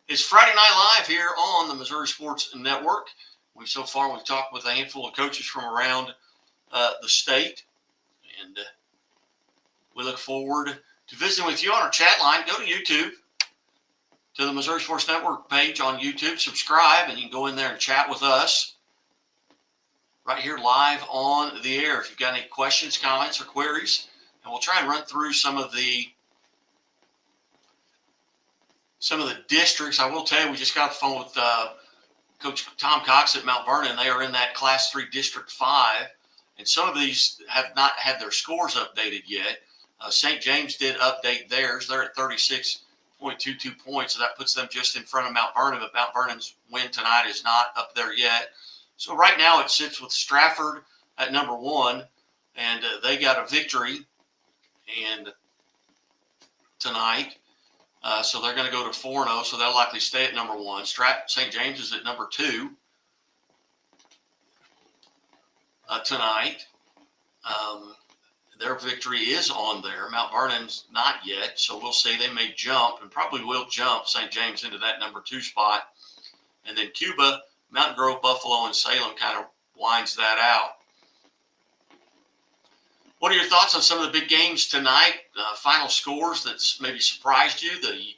It's Friday Night Live here on the Missouri Sports Network. We've talked with a handful of coaches from around the state, and we look forward to visiting with you on our chat line. Go to YouTube, to the Missouri Sports Network page on YouTube, subscribe, and you can go in there and chat with us right here live on the air. If you've got any questions, comments, or queries, and we'll try and run through some of the districts. I will tell you, we just got off the phone with Coach Tom Cox at Mount Vernon. They are in that Class 3 District 5, and some of these have not had their scores updated yet. St. James did update theirs. They're at 36 .22 points, so that puts them just in front of Mount Vernon, but Mount Vernon's win tonight is not up there yet. So right now it sits with Stratford at number 1, and they got a victory and tonight. So they're going to go to 4-0, so they'll likely stay at number 1. St. James is at number 2 tonight. Their victory is on there. Mount Vernon's not yet, so we'll see. They may jump and probably will jump St. James into that number 2 spot. And then Cuba, Mountain Grove, Buffalo, and Salem kind of winds that out. What are your thoughts on some of the big games tonight? Final scores that's maybe surprised you? The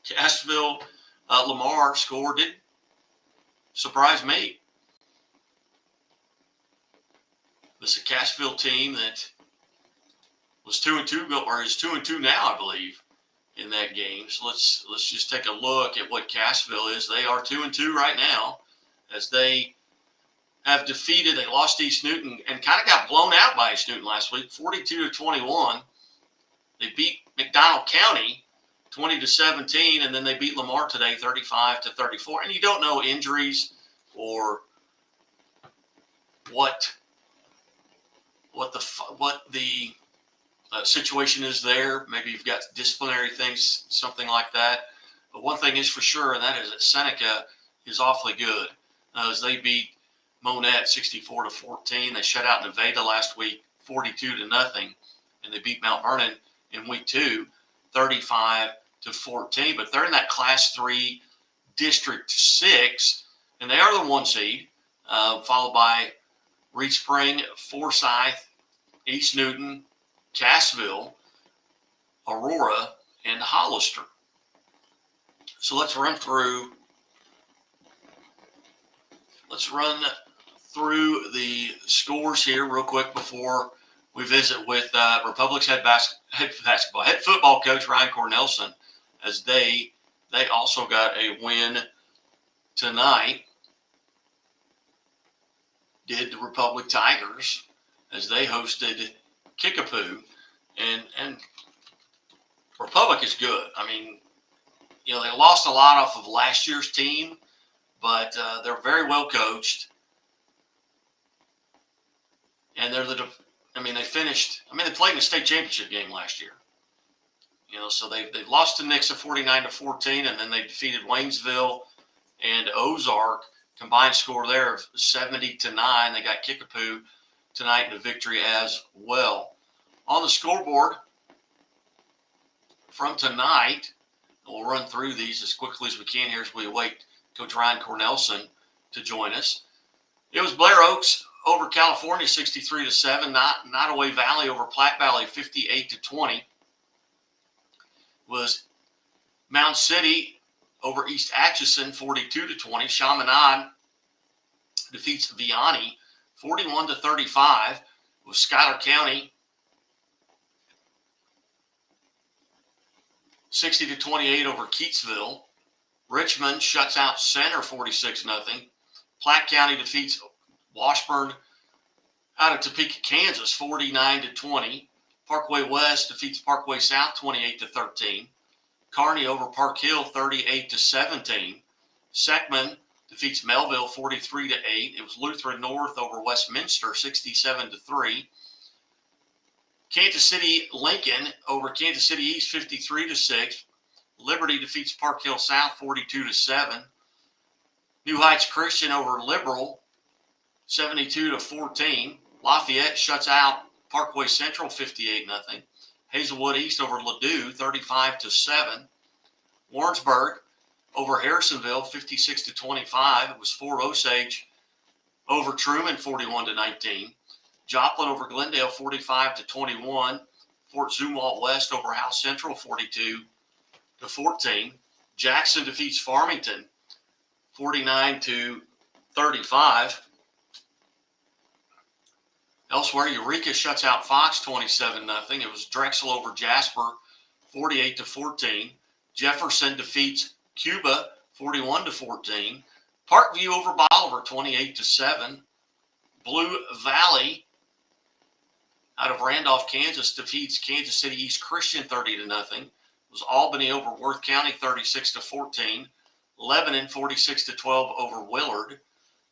Cassville Lamar score did surprise me. This is a Cassville team that was 2-2, or is 2-2 now, I believe, in that game. So let's just take a look at what Cassville is. They are 2-2 right now, as they have defeated. They lost East Newton and kind of got blown out by East Newton last week, 42-21. They beat McDonald County 20-17, and then they beat Lamar today 35-34. And you don't know injuries or what the situation is there. Maybe you've got disciplinary things, something like that. But one thing is for sure, and that is that Seneca is awfully good. As they beat Monette 64-14. They shut out Nevada last week 42-0, and they beat Mount Vernon in week 2 35-14. But they're in that Class 3 District 6, and they are the 1 seed, followed by Reed Spring, Forsyth, East Newton, Cassville, Aurora, and Hollister. So let's run through the scores here real quick before we visit with Republic's head football coach Ryan Cornelson, as they also got a win tonight. Did the Republic Tigers, as they hosted Kickapoo, and Republic is good. I mean, they lost a lot off of last year's team, but they're very well coached. And they finished. They played in the state championship game last year. So they lost to Nixa 49-14, and then they defeated Waynesville and Ozark. Combined score there of 70-9. They got Kickapoo tonight in a victory as well. On the scoreboard from tonight, we'll run through these as quickly as we can here as we await Coach Ryan Cornelson to join us. It was Blair Oaks over California 63-7. Nottoway Valley over Platte Valley 58-20. Was Mound City over East Atchison 42-20. Chaminade defeats Vianney 41-35. With Schuyler County 60-28 over Keatsville. Richmond shuts out Center 46-0. Platte County defeats Washburn out of Topeka, Kansas 49-20. Parkway West defeats Parkway South 28-13. Kearney over Park Hill 38-17. Seckman defeats Melville 43-8. It was Lutheran North over Westminster 67-3. Kansas City Lincoln over Kansas City East 53-6. Liberty defeats Park Hill South 42-7. New Heights Christian over Liberal 72-14. Lafayette shuts out Parkway Central 58-0. Hazelwood East over Ladue 35-7. Warrensburg over Harrisonville 56-25. It was Fort Osage over Truman 41-19. Joplin over Glendale 45-21. Fort Zumwalt West over House Central 42-14. Jackson defeats Farmington 49-35. Elsewhere, Eureka shuts out Fox 27-0. It was Drexel over Jasper 48-14. Jefferson defeats Cuba 41-14. Parkview over Bolivar 28-7. Blue Valley out of Randolph, Kansas defeats Kansas City East Christian 30-0. was Albany over Worth County 36-14. Lebanon 46-12 over Willard.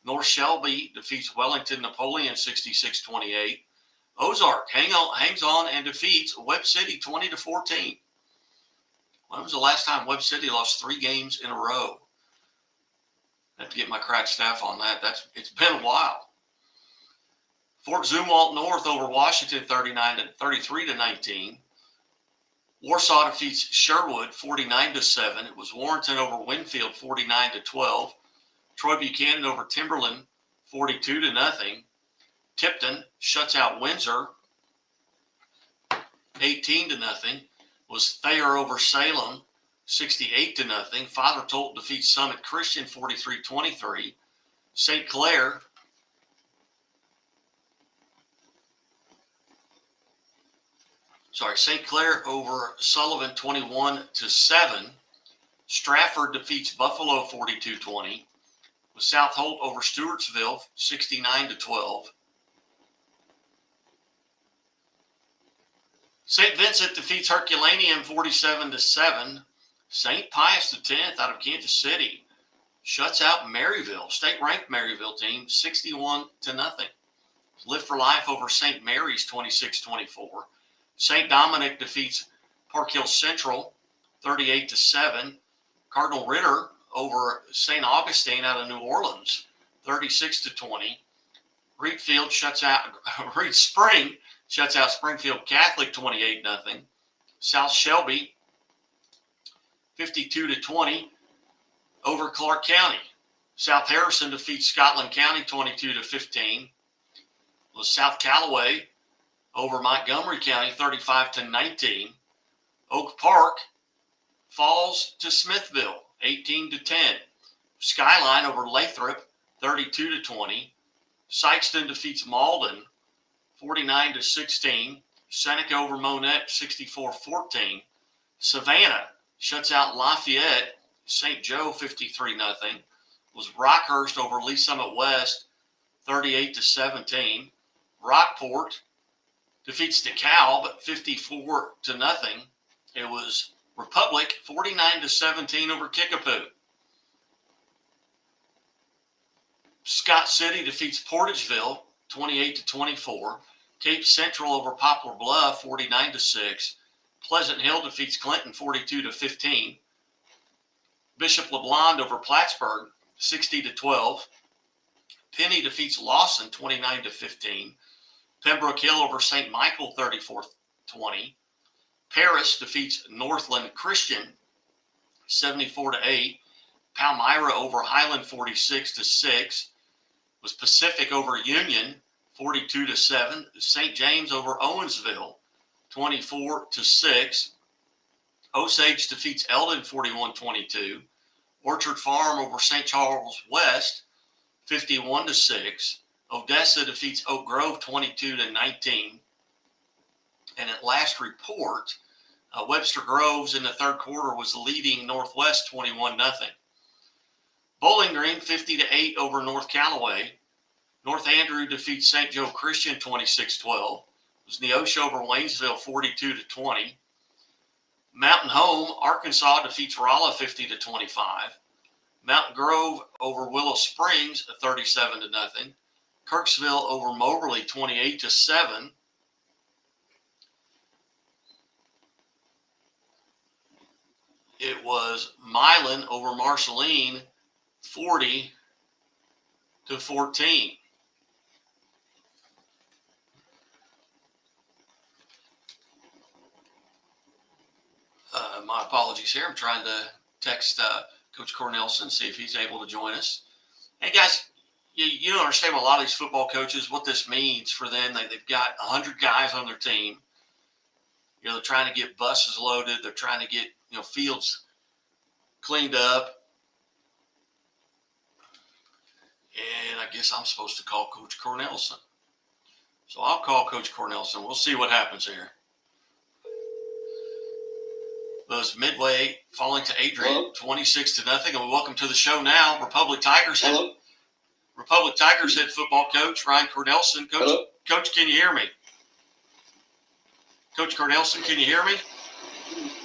North Shelby defeats Wellington Napoleon 66-28. Ozark hangs on and defeats Webb City 20-14. When was the last time Webb City lost 3 games in a row? I have to get my crack staff on that. It's been a while. Fort Zumwalt North over Washington 33-19. Warsaw defeats Sherwood 49-7. It was Warrenton over Winfield 49-12. Troy Buchanan over Timberland 42-0. Tipton shuts out Windsor 18-0. Was Thayer over Salem 68-0. Father Tolt defeats Summit Christian 43-23. St. Clair over Sullivan 21-7. Stratford defeats Buffalo 42-20. With South Holt over Stewartsville 69-12. St. Vincent defeats Herculaneum 47-7. St. Pius X out of Kansas City shuts out Maryville, state-ranked Maryville team 61-0. Live for Life over St. Mary's 26-24. St. Dominic defeats Park Hill Central 38-7. Cardinal Ritter over St. Augustine out of New Orleans 36-20. Reed Spring shuts out Springfield Catholic 28-0. South Shelby 52-20 over Clark County. South Harrison defeats Scotland County 22-15. Was South Callaway over Montgomery County 35-19. Oak Park falls to Smithville 18-10. Skyline over Lathrop 32-20. Sykeston defeats Malden 49-16. Seneca over Monette 64-14. Savannah shuts out Lafayette. St. Joe 53-0. Was Rockhurst over Lee Summit West 38-17. Rockport defeats DeKalb 54-0. It was Republic 49-17 over Kickapoo. Scott City defeats Portageville 28-24. Cape Central over Poplar Bluff 49-6. Pleasant Hill defeats Clinton 42-15. Bishop LeBlond over Plattsburgh 60-12. Penny defeats Lawson 29-15. Pembroke Hill over St. Michael 34-20. Paris defeats Northland Christian 74-8. Palmyra over Highland 46-6. Was Pacific over Union 42-7. St. James over Owensville 24-6. Osage defeats Eldon 41-22. Orchard Farm over St. Charles West 51-6. Odessa defeats Oak Grove 22-19. And at last report, Webster Groves in the third quarter was leading Northwest 21-0. Bowling Green 50-8 over North Callaway. North Andrew defeats St. Joe Christian 26-12. It was Neosho over Waynesville 42-20. Mountain Home, Arkansas defeats Rolla 50-25. Mountain Grove over Willow Springs 37-0. Kirksville over Moberly 28-7. It was Milan over Marceline 40-14. My apologies here. I'm trying to text Coach Cornelson, see if he's able to join us. Hey, guys, you don't understand a lot of these football coaches, what this means for them. They've got 100 guys on their team. They're trying to get buses loaded. They're trying to get, fields cleaned up. And I guess I'm supposed to call Coach Cornelson. So I'll call Coach Cornelson. We'll see what happens here. Was Midway falling to Adrian 26-0. And we welcome to the show now Republic Tigers head football coach Ryan Cornelson. Coach, can you hear me? Coach Cornelson, can you hear me?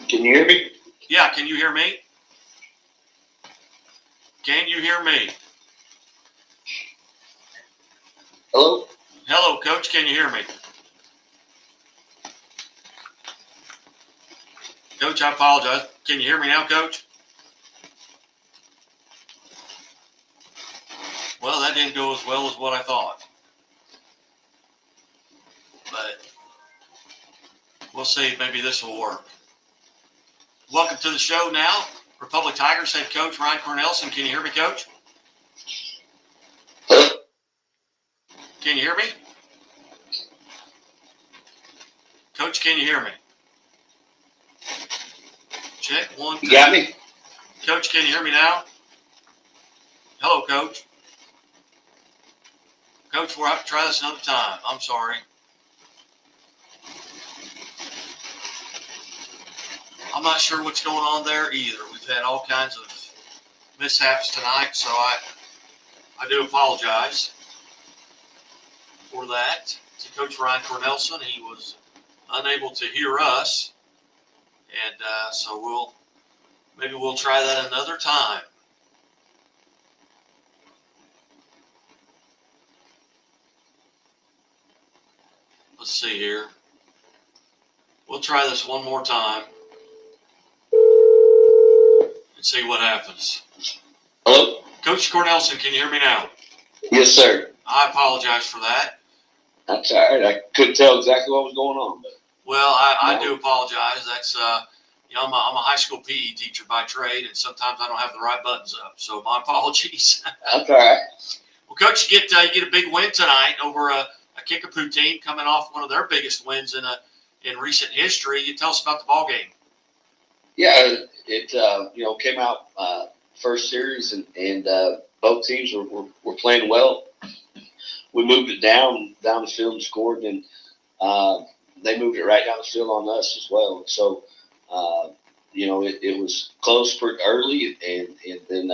Can you hear me? Yeah, can you hear me? Can you hear me? Hello? Hello, Coach. Can you hear me? Coach, I apologize. Can you hear me now, Coach? Well, that didn't go as well as what I thought. But we'll see. Maybe this will work. Welcome to the show now. Republic Tigers head coach Ryan Cornelison. Can you hear me, Coach? Can you hear me? Coach, can you hear me? Check 1, 2. You got me? Coach, can you hear me now? Hello, Coach. Coach, we'll have to try this another time. I'm sorry. I'm not sure what's going on there either. We've had all kinds of mishaps tonight, so I do apologize for that. To Coach Ryan Cornelison, he was unable to hear us, and so maybe we'll try that another time. Let's see here. We'll try this one more time and see what happens. Hello? Coach Cornelison, can you hear me now? Yes, sir. I apologize for that. That's all right. I couldn't tell exactly what was going on. But Well, I do apologize. That's I'm a high school PE teacher by trade, and sometimes I don't have the right buttons up. So my apologies. that's all right. Well, Coach, you get a big win tonight over a Kickapoo team coming off one of their biggest wins in recent history. You tell us about the ball game. Yeah, it came out first series, and both teams were playing well. We moved it down the field and scored, and they moved it right down the field on us as well. So, it was close pretty early, and then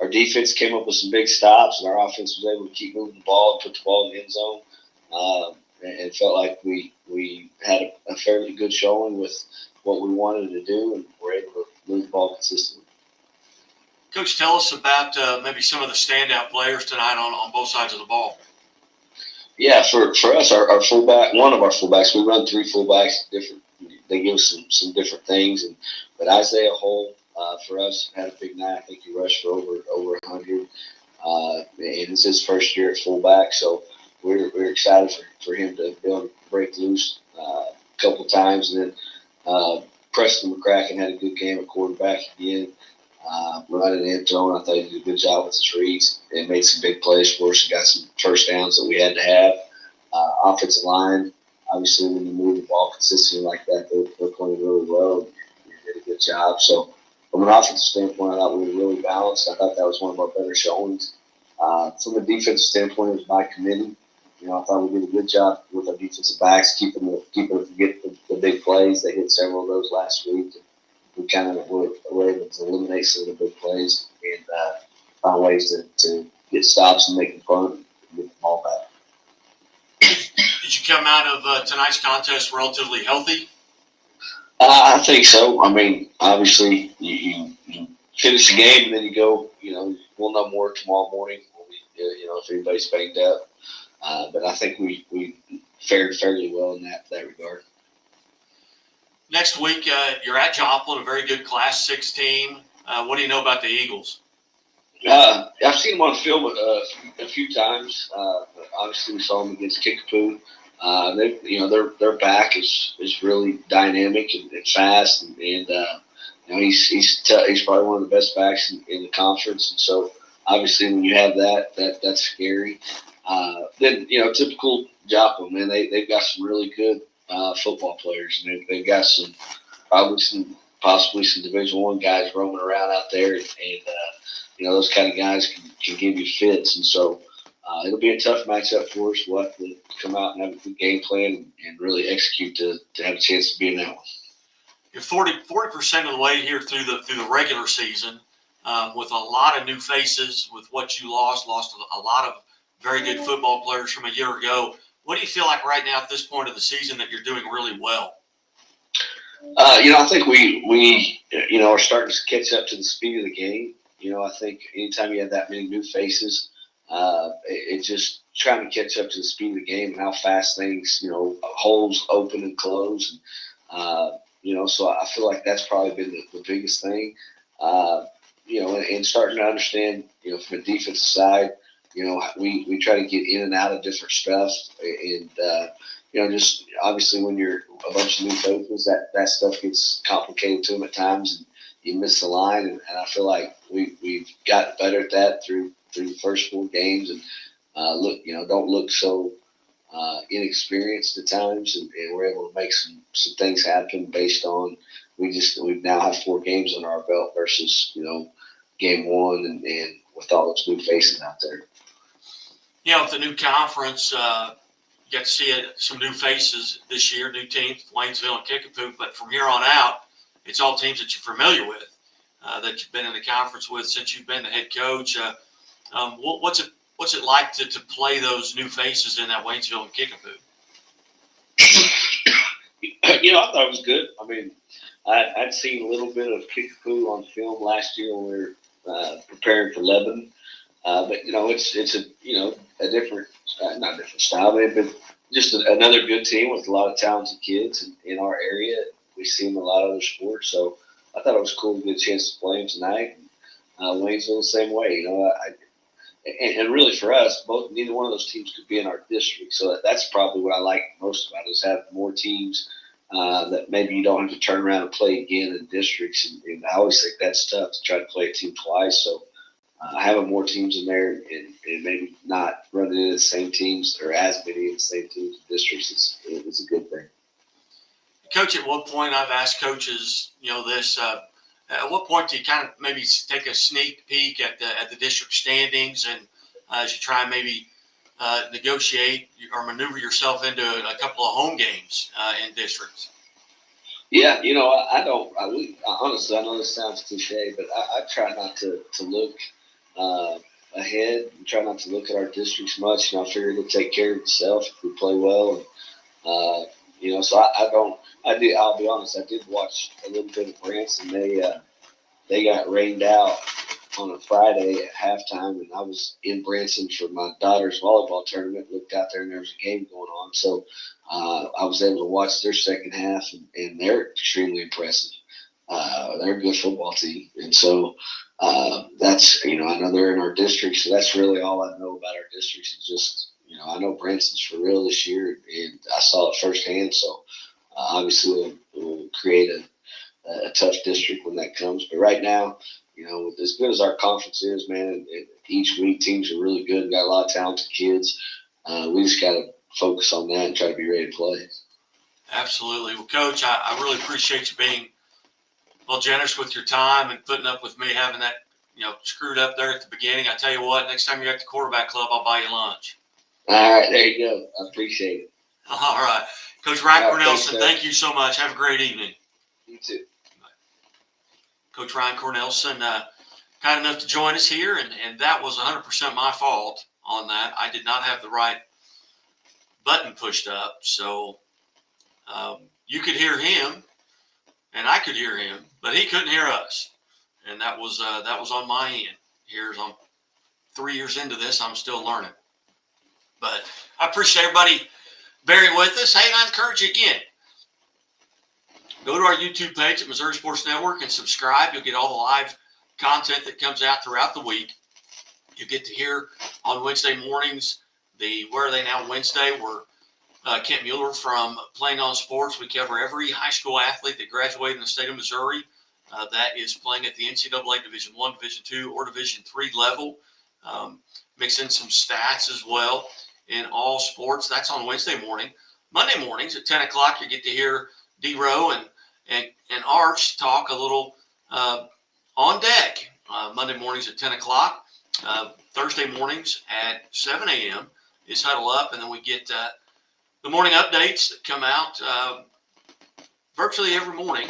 our defense came up with some big stops, and our offense was able to keep moving the ball and put the ball in the end zone. And felt like we had a fairly good showing with what we wanted to do, and were able to move the ball consistently. Coach, tell us about maybe some of the standout players tonight on both sides of the ball. Yeah, for us, our fullback, one of our fullbacks, we run three fullbacks. They give us some different things, but Isaiah Hole for us had a big night. I think he rushed for over 100, and it's his first year at fullback, so we're excited for him to be able to break loose a couple times, and then Preston McCracken had a good game at quarterback again. Running the end zone, I thought he did a good job with his reads and made some big plays for us and got some first downs that we had to have. Offensive line, obviously, when you move the ball consistently like that, they're playing really well. We did a good job. So, from an offensive standpoint, I thought we were really balanced. I thought that was one of our better showings. From a defensive standpoint, it was by committee. I thought we did a good job with our defensive backs, keeping them to get the big plays. They hit several of those last week. We kind of were able to eliminate some of the big plays and find ways to get stops and make them fun and get the ball back. Did you come out of tonight's contest relatively healthy? I think so. I mean, obviously, you finish the game and then you go, we'll know more tomorrow morning if anybody's banged up. But I think we fared fairly well in that regard. Next week, you're at Joplin, a very good Class 6 team. What do you know about the Eagles? I've seen them on film a few times. Obviously, we saw them against Kickapoo. Their back is really dynamic and fast, and he's probably one of the best backs in the conference. And so, obviously, when you have that's scary. Then typical Joplin, man. They've got some really good football players, and they've got possibly some Division I guys roaming around out there, and those kind of guys can give you fits, and so it'll be a tough matchup for us. We'll have to come out and have a good game plan and really execute to have a chance to be in that one. You're 40% of the way here through the regular season, with a lot of new faces. With what you lost a lot of very good football players from a year ago. What do you feel like right now at this point of the season that you're doing really well? I think we are starting to catch up to the speed of the game. I think anytime you have that many new faces, it just trying to catch up to the speed of the game and how fast things, holes open and close. And, so I feel like that's probably been the biggest thing, and starting to understand, from a defensive side, we try to get in and out of different stuff. And, just obviously when you're a bunch of new coaches, that stuff gets complicated to them at times, and you miss the line. And I feel like we've gotten better at that through the first 4 games, and don't look so inexperienced at times, and we're able to make some things happen based on we now have 4 games on our belt versus game 1 and with all those new faces out there. With the new conference, you got to see some new faces this year, new teams, Waynesville and Kickapoo. But from here on out, it's all teams that you're familiar with, that you've been in the conference with since you've been the head coach. What's it like to play those new faces in that Waynesville and Kickapoo? I thought it was good. I mean, I'd seen a little bit of Kickapoo on film last year when we were preparing for Lebanon. But it's a different, not different style, but just another good team with a lot of talented kids in our area. We see them in a lot of other sports, so I thought it was cool to get a chance to play them tonight. Waynesville the same way, and really for us, neither one of those teams could be in our district. So that's probably what I like most about it, is have more teams that maybe you don't have to turn around and play again in districts. And I always think that's tough to try to play a team twice. So having more teams in there and maybe not running into the same teams or as many of the same teams in districts is a good thing. Coach, at what point, I've asked coaches, this, at what point do you kind of maybe take a sneak peek at the district standings, and as you try and maybe negotiate or maneuver yourself into a couple of home games in districts? Yeah, honestly, I know this sounds cliche, but I try not to look ahead and try not to look at our districts much. I figure it'll take care of itself if we play well. And, so I'll be honest, I did watch a little bit of Branson. They got rained out on a Friday at halftime, and I was in Branson for my daughter's volleyball tournament, looked out there, and there was a game going on. So I was able to watch their second half, and they're extremely impressive. They're a good football team. And so that's, I know they're in our district, so that's really all I know about our districts. Is just, I know Branson's for real this year, and I saw it firsthand. So obviously we'll create a tough district when that comes. But right now, as good as our conference is, man, each week teams are really good. We got a lot of talented kids. We just got to focus on that and try to be ready to play. Absolutely. Well, Coach, I really appreciate you being generous with your time and putting up with me having that, screwed up there at the beginning. I tell you what, next time you're at the quarterback club, I'll buy you lunch. All right, there you go. I appreciate it. All right. Coach Ryan Cornelison, thanks, thank you so much. Have a great evening. You too. Coach Ryan Cornelison, kind enough to join us here, and that was 100% my fault on that. I did not have the right button pushed up, so you could hear him, and I could hear him, but he couldn't hear us, and that was on my end. Here's I'm 3 years into this, I'm still learning, but I appreciate everybody bearing with us. Hey, and I encourage you again. Go to our YouTube page at Missouri Sports Network and subscribe. You'll get all the live content that comes out throughout the week. You get to hear on Wednesday mornings the Where Are They Now Wednesday, where Kent Mueller from Playing on Sports. We cover every high school athlete that graduated in the state of Missouri that is playing at the NCAA Division I, Division II, or Division III level. Mix in some stats as well in all sports. That's on Wednesday morning. Monday mornings at 10 o'clock, you get to hear D-Row and Arch talk a little on deck. Monday mornings at 10 o'clock. Thursday mornings at 7 a.m. is Huddle Up, and then we get the morning updates that come out virtually every morning.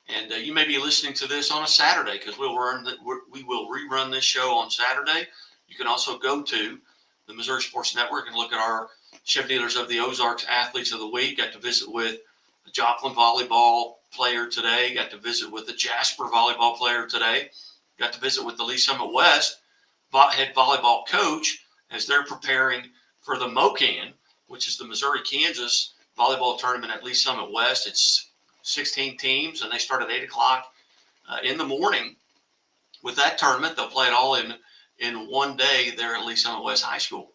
And you may be listening to this on a Saturday, because we will rerun this show on Saturday. You can also go to the Missouri Sports Network and look at our Chevy Dealers of the Ozarks Athletes of the Week. Got to visit with a Joplin volleyball player today. Got to visit with the Jasper volleyball player today. Got to visit with the Lee Summit West head volleyball coach as they're preparing for the MOCAN, which is the Missouri-Kansas volleyball tournament at Lee Summit West. It's 16 teams, and they start at 8 o'clock in the morning with that tournament. They'll play it all in one day there at Lee Summit West High School.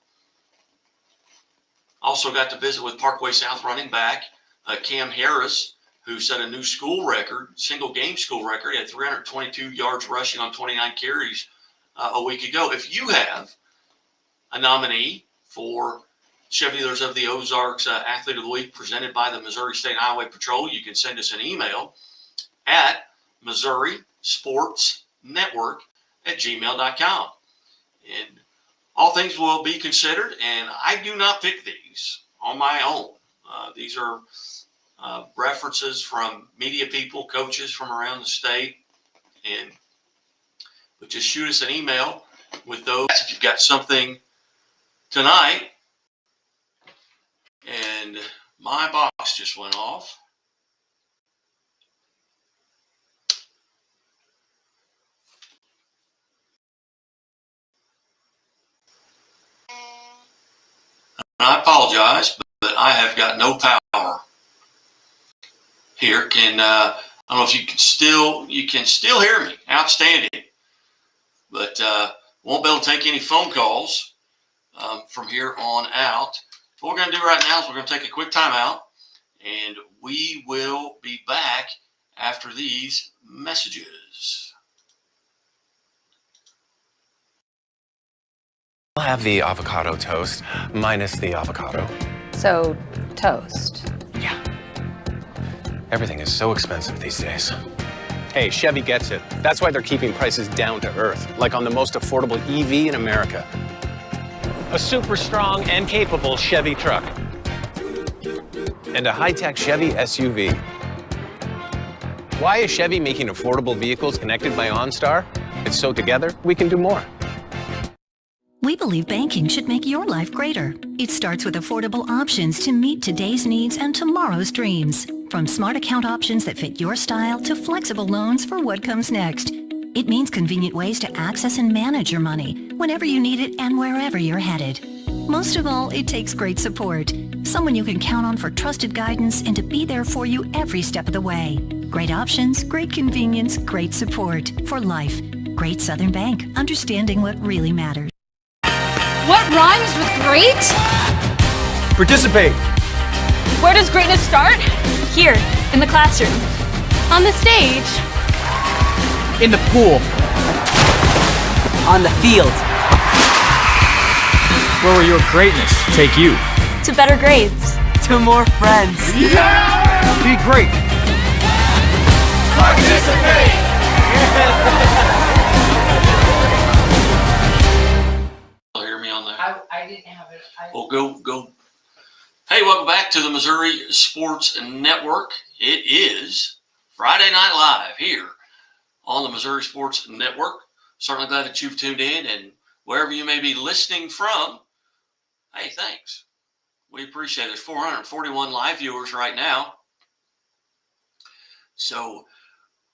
Also got to visit with Parkway South running back Cam Harris, who set a new school record, single game school record. He had 322 yards rushing on 29 carries a week ago. If you have a nominee for Chevy Dealers of the Ozarks Athlete of the Week presented by the Missouri State Highway Patrol, you can send us an email at MissouriSportsNetwork@gmail.com. And all things will be considered, and I do not pick these on my own. These are references from media people, coaches from around the state, but just shoot us an email with those if you've got something tonight. And my box just went off. And I apologize, but I have got no power here. I don't know if you can still hear me. Outstanding. But won't be able to take any phone calls from here on out. What we're going to do right now is we're going to take a quick timeout, and we will be back after these messages. I'll have the avocado toast minus the avocado. So, toast. Yeah. Everything is so expensive these days. Hey, Chevy gets it. That's why they're keeping prices down to earth, like on the most affordable EV in America. A super strong and capable Chevy truck. And a high-tech Chevy SUV. Why is Chevy making affordable vehicles connected by OnStar? It's so together we can do more. We believe banking should make your life greater. It starts with affordable options to meet today's needs and tomorrow's dreams. From smart account options that fit your style to flexible loans for what comes next. It means convenient ways to access and manage your money whenever you need it and wherever you're headed. Most of all, it takes great support. Someone you can count on for trusted guidance and to be there for you every step of the way. Great options, great convenience, great support. For life. Great Southern Bank. Understanding what really matters. What rhymes with great? Participate. Where does greatness start? Here, in the classroom. On the stage. In the pool. On the field. Where will your greatness take you? To better grades. To more friends. Yeah! Be great. Participate! Hear me on that? I didn't have it. Well, go. Hey, welcome back to the Missouri Sports Network. It is Friday Night Live here on the Missouri Sports Network. Certainly glad that you've tuned in, and wherever you may be listening from, hey, thanks. We appreciate it. There's 441 live viewers right now. So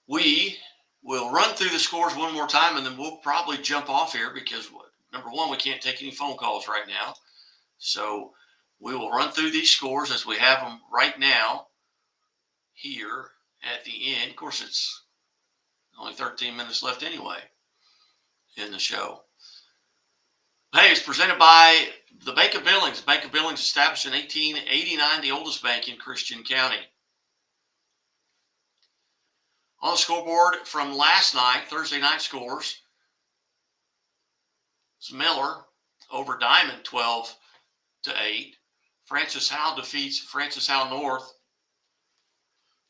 we will run through the scores one more time, and then we'll probably jump off here because, number one, we can't take any phone calls right now. So we will run through these scores as we have them right now here at the end. Of course, it's only 13 minutes left anyway in the show. Hey, it's presented by the Bank of Billings. Bank of Billings established in 1889, the oldest bank in Christian County. On the scoreboard from last night, Thursday night scores, it's Miller over Diamond 12-8. Francis Howell defeats Francis Howell North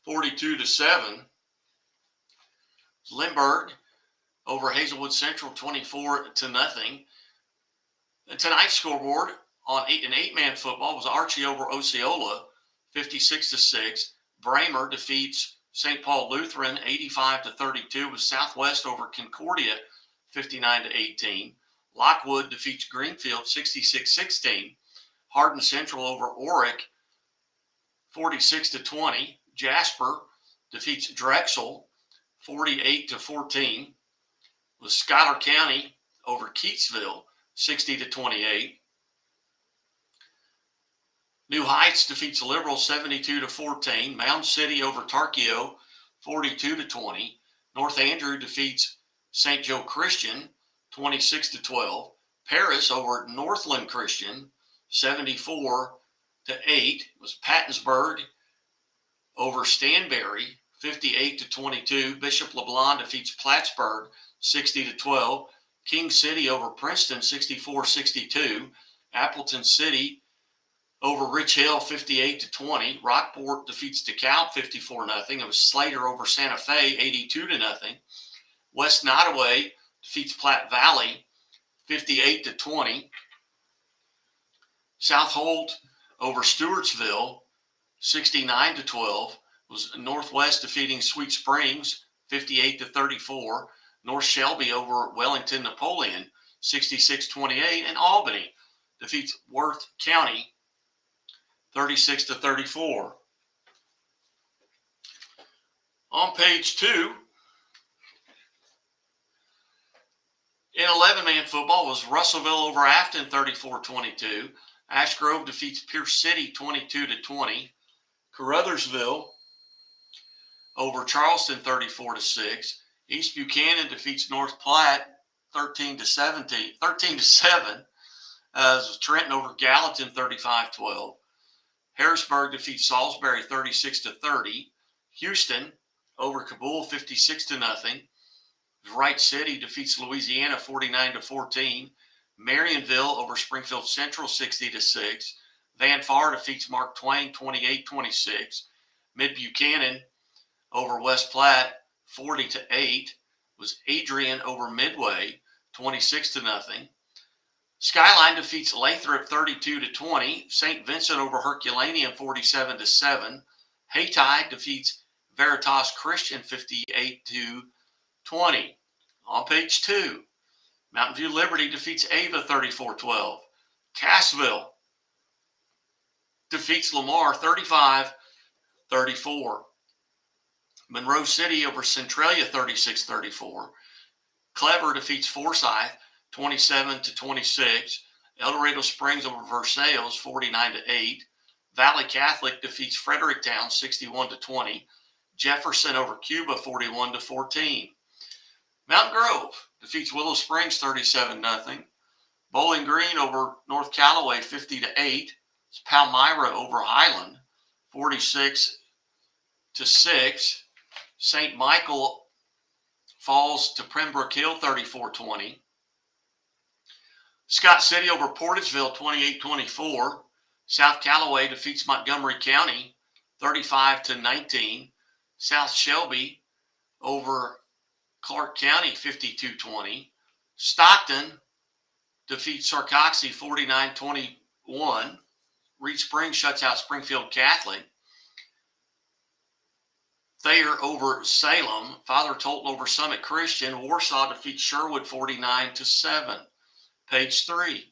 42-7. Lindbergh over Hazelwood Central 24-0. And tonight's scoreboard on an eight-man football was Archie over Osceola 56-6. Bramer defeats St. Paul Lutheran 85-32 with Southwest over Concordia 59-18. Lockwood defeats Greenfield 66-16. Hardin Central over Oric 46-20. Jasper defeats Drexel 48-14. With Schuyler County over Keatsville 60-28. New Heights defeats Liberal 72-14. Mound City over Tarkio 42-20. North Andrew defeats St. Joe Christian 26-12. Paris over Northland Christian 74-8. Was Pattonsburg over Stanberry 58-22. Bishop LeBlanc defeats Plattsburgh 60-12. King City over Princeton 64-62. Appleton City over Rich Hill 58-20. Rockport defeats DeKalb 54-0. It was Slater over Santa Fe 82-0. West Nottoway defeats Platte Valley 58-20. South Holt over Stewartsville 69-12. Was Northwest defeating Sweet Springs 58-34. North Shelby over Wellington Napoleon 66-28. And Albany defeats Worth County 36-34. On page 2, in 11-man football was Russellville over Afton 34-22. Ash Grove defeats Pierce City 22-20. Caruthersville over Charleston 34-6. East Buchanan defeats North Platte 13-7. Trenton over Gallatin 35-12. Harrisburg defeats Salisbury 36-30. Houston over Kabul 56-0. Wright City defeats Louisiana 49-14. Marionville over Springfield Central 60-6. Van Far defeats Mark Twain 28-26. Mid Buchanan over West Platte 40-8. Was Adrian over Midway 26-0. Skyline defeats Lathrop 32-20. St. Vincent over Herculaneum 47-7. Haytide defeats Veritas Christian 58-20. On page 2, Mountain View Liberty defeats Ava 34-12. Cassville defeats Lamar 35-34. Monroe City over Centralia 36-34. Clever defeats Forsyth 27-26. El Dorado Springs over Versailles 49-8. Valley Catholic defeats Fredericktown 61-20. Jefferson over Cuba 41-14. Mountain Grove defeats Willow Springs 37-0. Bowling Green over North Callaway 50-8. Palmyra over Highland 46-6. St. Michael falls to Pembroke Hill 34-20. Scott City over Portageville 28-24. South Callaway defeats Montgomery County 35-19. South Shelby over Clark County 52-20. Stockton defeats Sarcoxy 49-21. Reed Springs shuts out Springfield Catholic. Thayer over Salem. Father Tolton over Summit Christian. Warsaw defeats Sherwood 49-7. Page 3.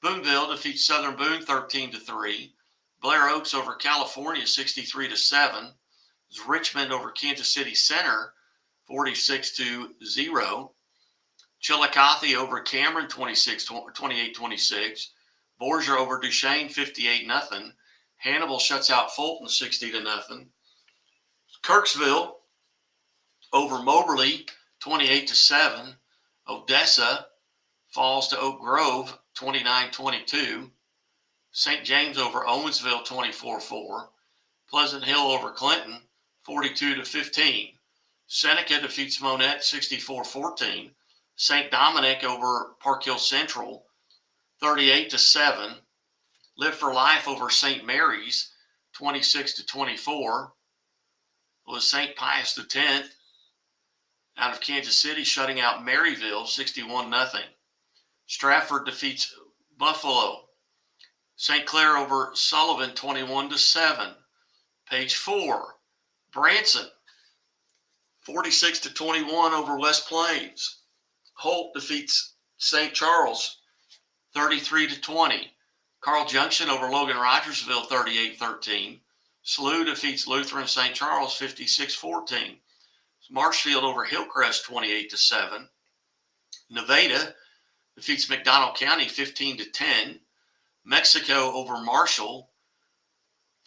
Boonville defeats Southern Boone 13-3. Blair Oaks over California 63-7. Richmond over Kansas City Center 46-0. Chillicothe over Cameron 28-26. Borgia over Duchesne 58-0. Hannibal shuts out Fulton 60-0. Kirksville over Moberly 28-7. Odessa falls to Oak Grove 29-22. St. James over Owensville 24-4. Pleasant Hill over Clinton 42-15. Seneca defeats Monette 64-14. St. Dominic over Park Hill Central 38-7. Live for Life over St. Mary's 26-24. Was St. Pius X out of Kansas City shutting out Maryville 61-0. Stratford defeats Buffalo. St. Clair over Sullivan 21-7. Page 4. Branson 46-21 over West Plains. Holt defeats St. Charles 33-20. Carl Junction over Logan Rogersville 38-13. SLU defeats Lutheran St. Charles 56-14. Marshfield over Hillcrest 28-7. Nevada defeats McDonald County 15-10. Mexico over Marshall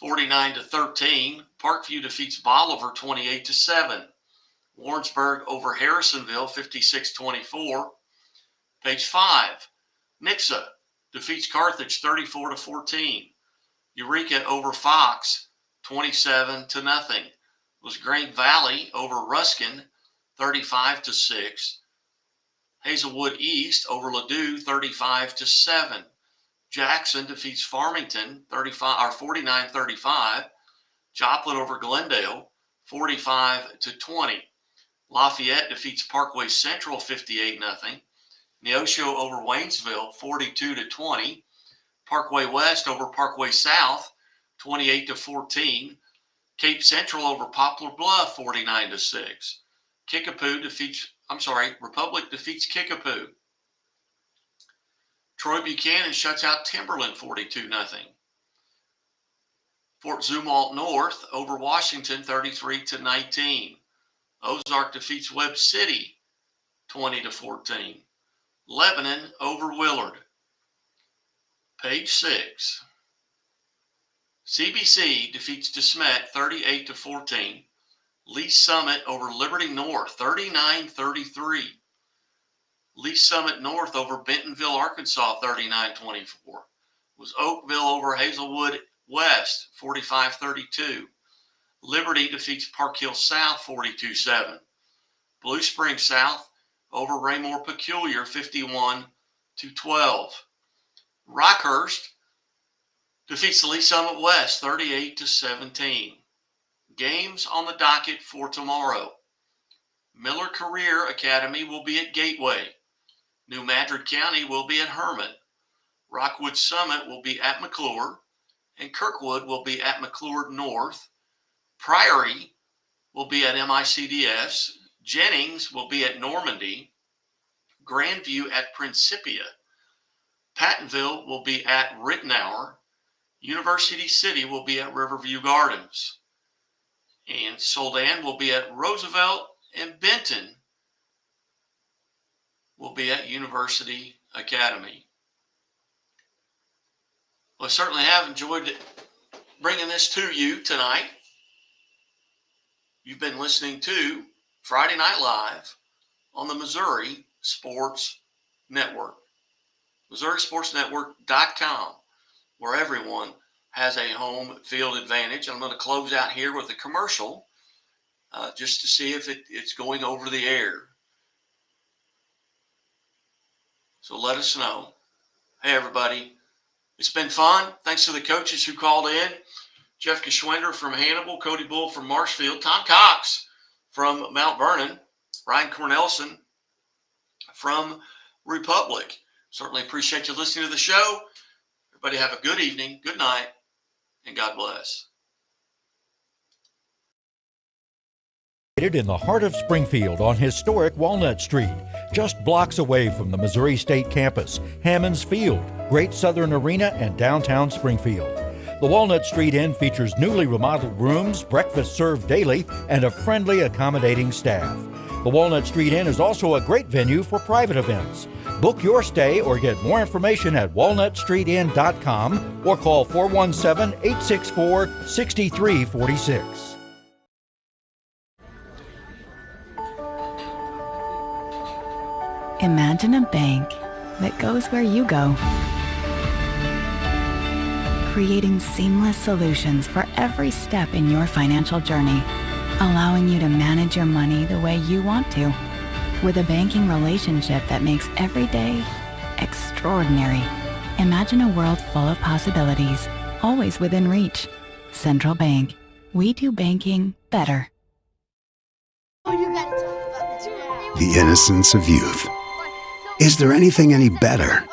49-13. Parkview defeats Bolivar 28-7. Warrensburg over Harrisonville 56-24. Page 5. Nixa defeats Carthage 34-14. Eureka over Fox 27-0. Was Green Valley over Ruskin 35-6. Hazelwood East over Ladue 35-7. Jackson defeats Farmington 49-35. Joplin over Glendale 45-20. Lafayette defeats Parkway Central 58-0. Neosho over Waynesville 42-20. Parkway West over Parkway South 28-14. Cape Central over Poplar Bluff 49-6. Republic defeats Kickapoo. Troy Buchanan shuts out Timberland 42-0. Fort Zumwalt North over Washington 33-19. Ozark defeats Webb City 20-14. Lebanon over Willard. Page 6. CBC defeats DeSmet 38-14. Lee Summit over Liberty North 39-33. Lee Summit North over Bentonville, Arkansas 39-24. Was Oakville over Hazelwood West 45-32. Liberty defeats Park Hill South 42-7. Blue Springs South over Raymore Peculiar 51-12. Rockhurst defeats Lee Summit West 38-17. Games on the docket for tomorrow. Miller Career Academy will be at Gateway. New Madrid County will be at Herman. Rockwood Summit will be at McClure. And Kirkwood will be at McClure North. Priory will be at MICDS. Jennings will be at Normandy. Grandview at Principia. Pattonville will be at Rittenhour. University City will be at Riverview Gardens. And Soldan will be at Roosevelt, and Benton will be at University Academy. Well, I certainly have enjoyed bringing this to you tonight. You've been listening to Friday Night Live on the Missouri Sports Network. MissouriSportsNetwork.com, where everyone has a home field advantage. I'm going to close out here with a commercial just to see if it's going over the air. So let us know. Hey, everybody. It's been fun. Thanks to the coaches who called in. Jeff Geschwender from Hannibal, Cody Bull from Marshfield, Tom Cox from Mount Vernon, Ryan Cornelson from Republic. Certainly appreciate you listening to the show. Everybody have a good evening, good night, and God bless. In the heart of Springfield on historic Walnut Street, just blocks away from the Missouri State campus, Hammons Field, Great Southern Arena, and downtown Springfield. The Walnut Street Inn features newly remodeled rooms, breakfast served daily, and a friendly, accommodating staff. The Walnut Street Inn is also a great venue for private events. Book your stay or get more information at walnutstreetinn.com or call 417-864-6346. Imagine a bank that goes where you go, creating seamless solutions for every step in your financial journey, allowing you to manage your money the way you want to, with a banking relationship that makes every day extraordinary. Imagine a world full of possibilities, always within reach. Central Bank. We do banking better. The innocence of youth. Is there anything any better?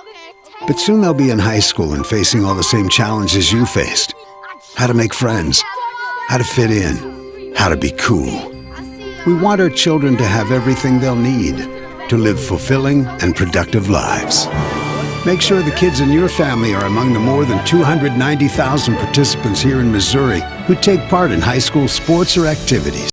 But soon they'll be in high school and facing all the same challenges you faced. How to make friends, how to fit in, how to be cool. We want our children to have everything they'll need to live fulfilling and productive lives. Make sure the kids in your family are among the more than 290,000 participants here in Missouri who take part in high school sports or activities.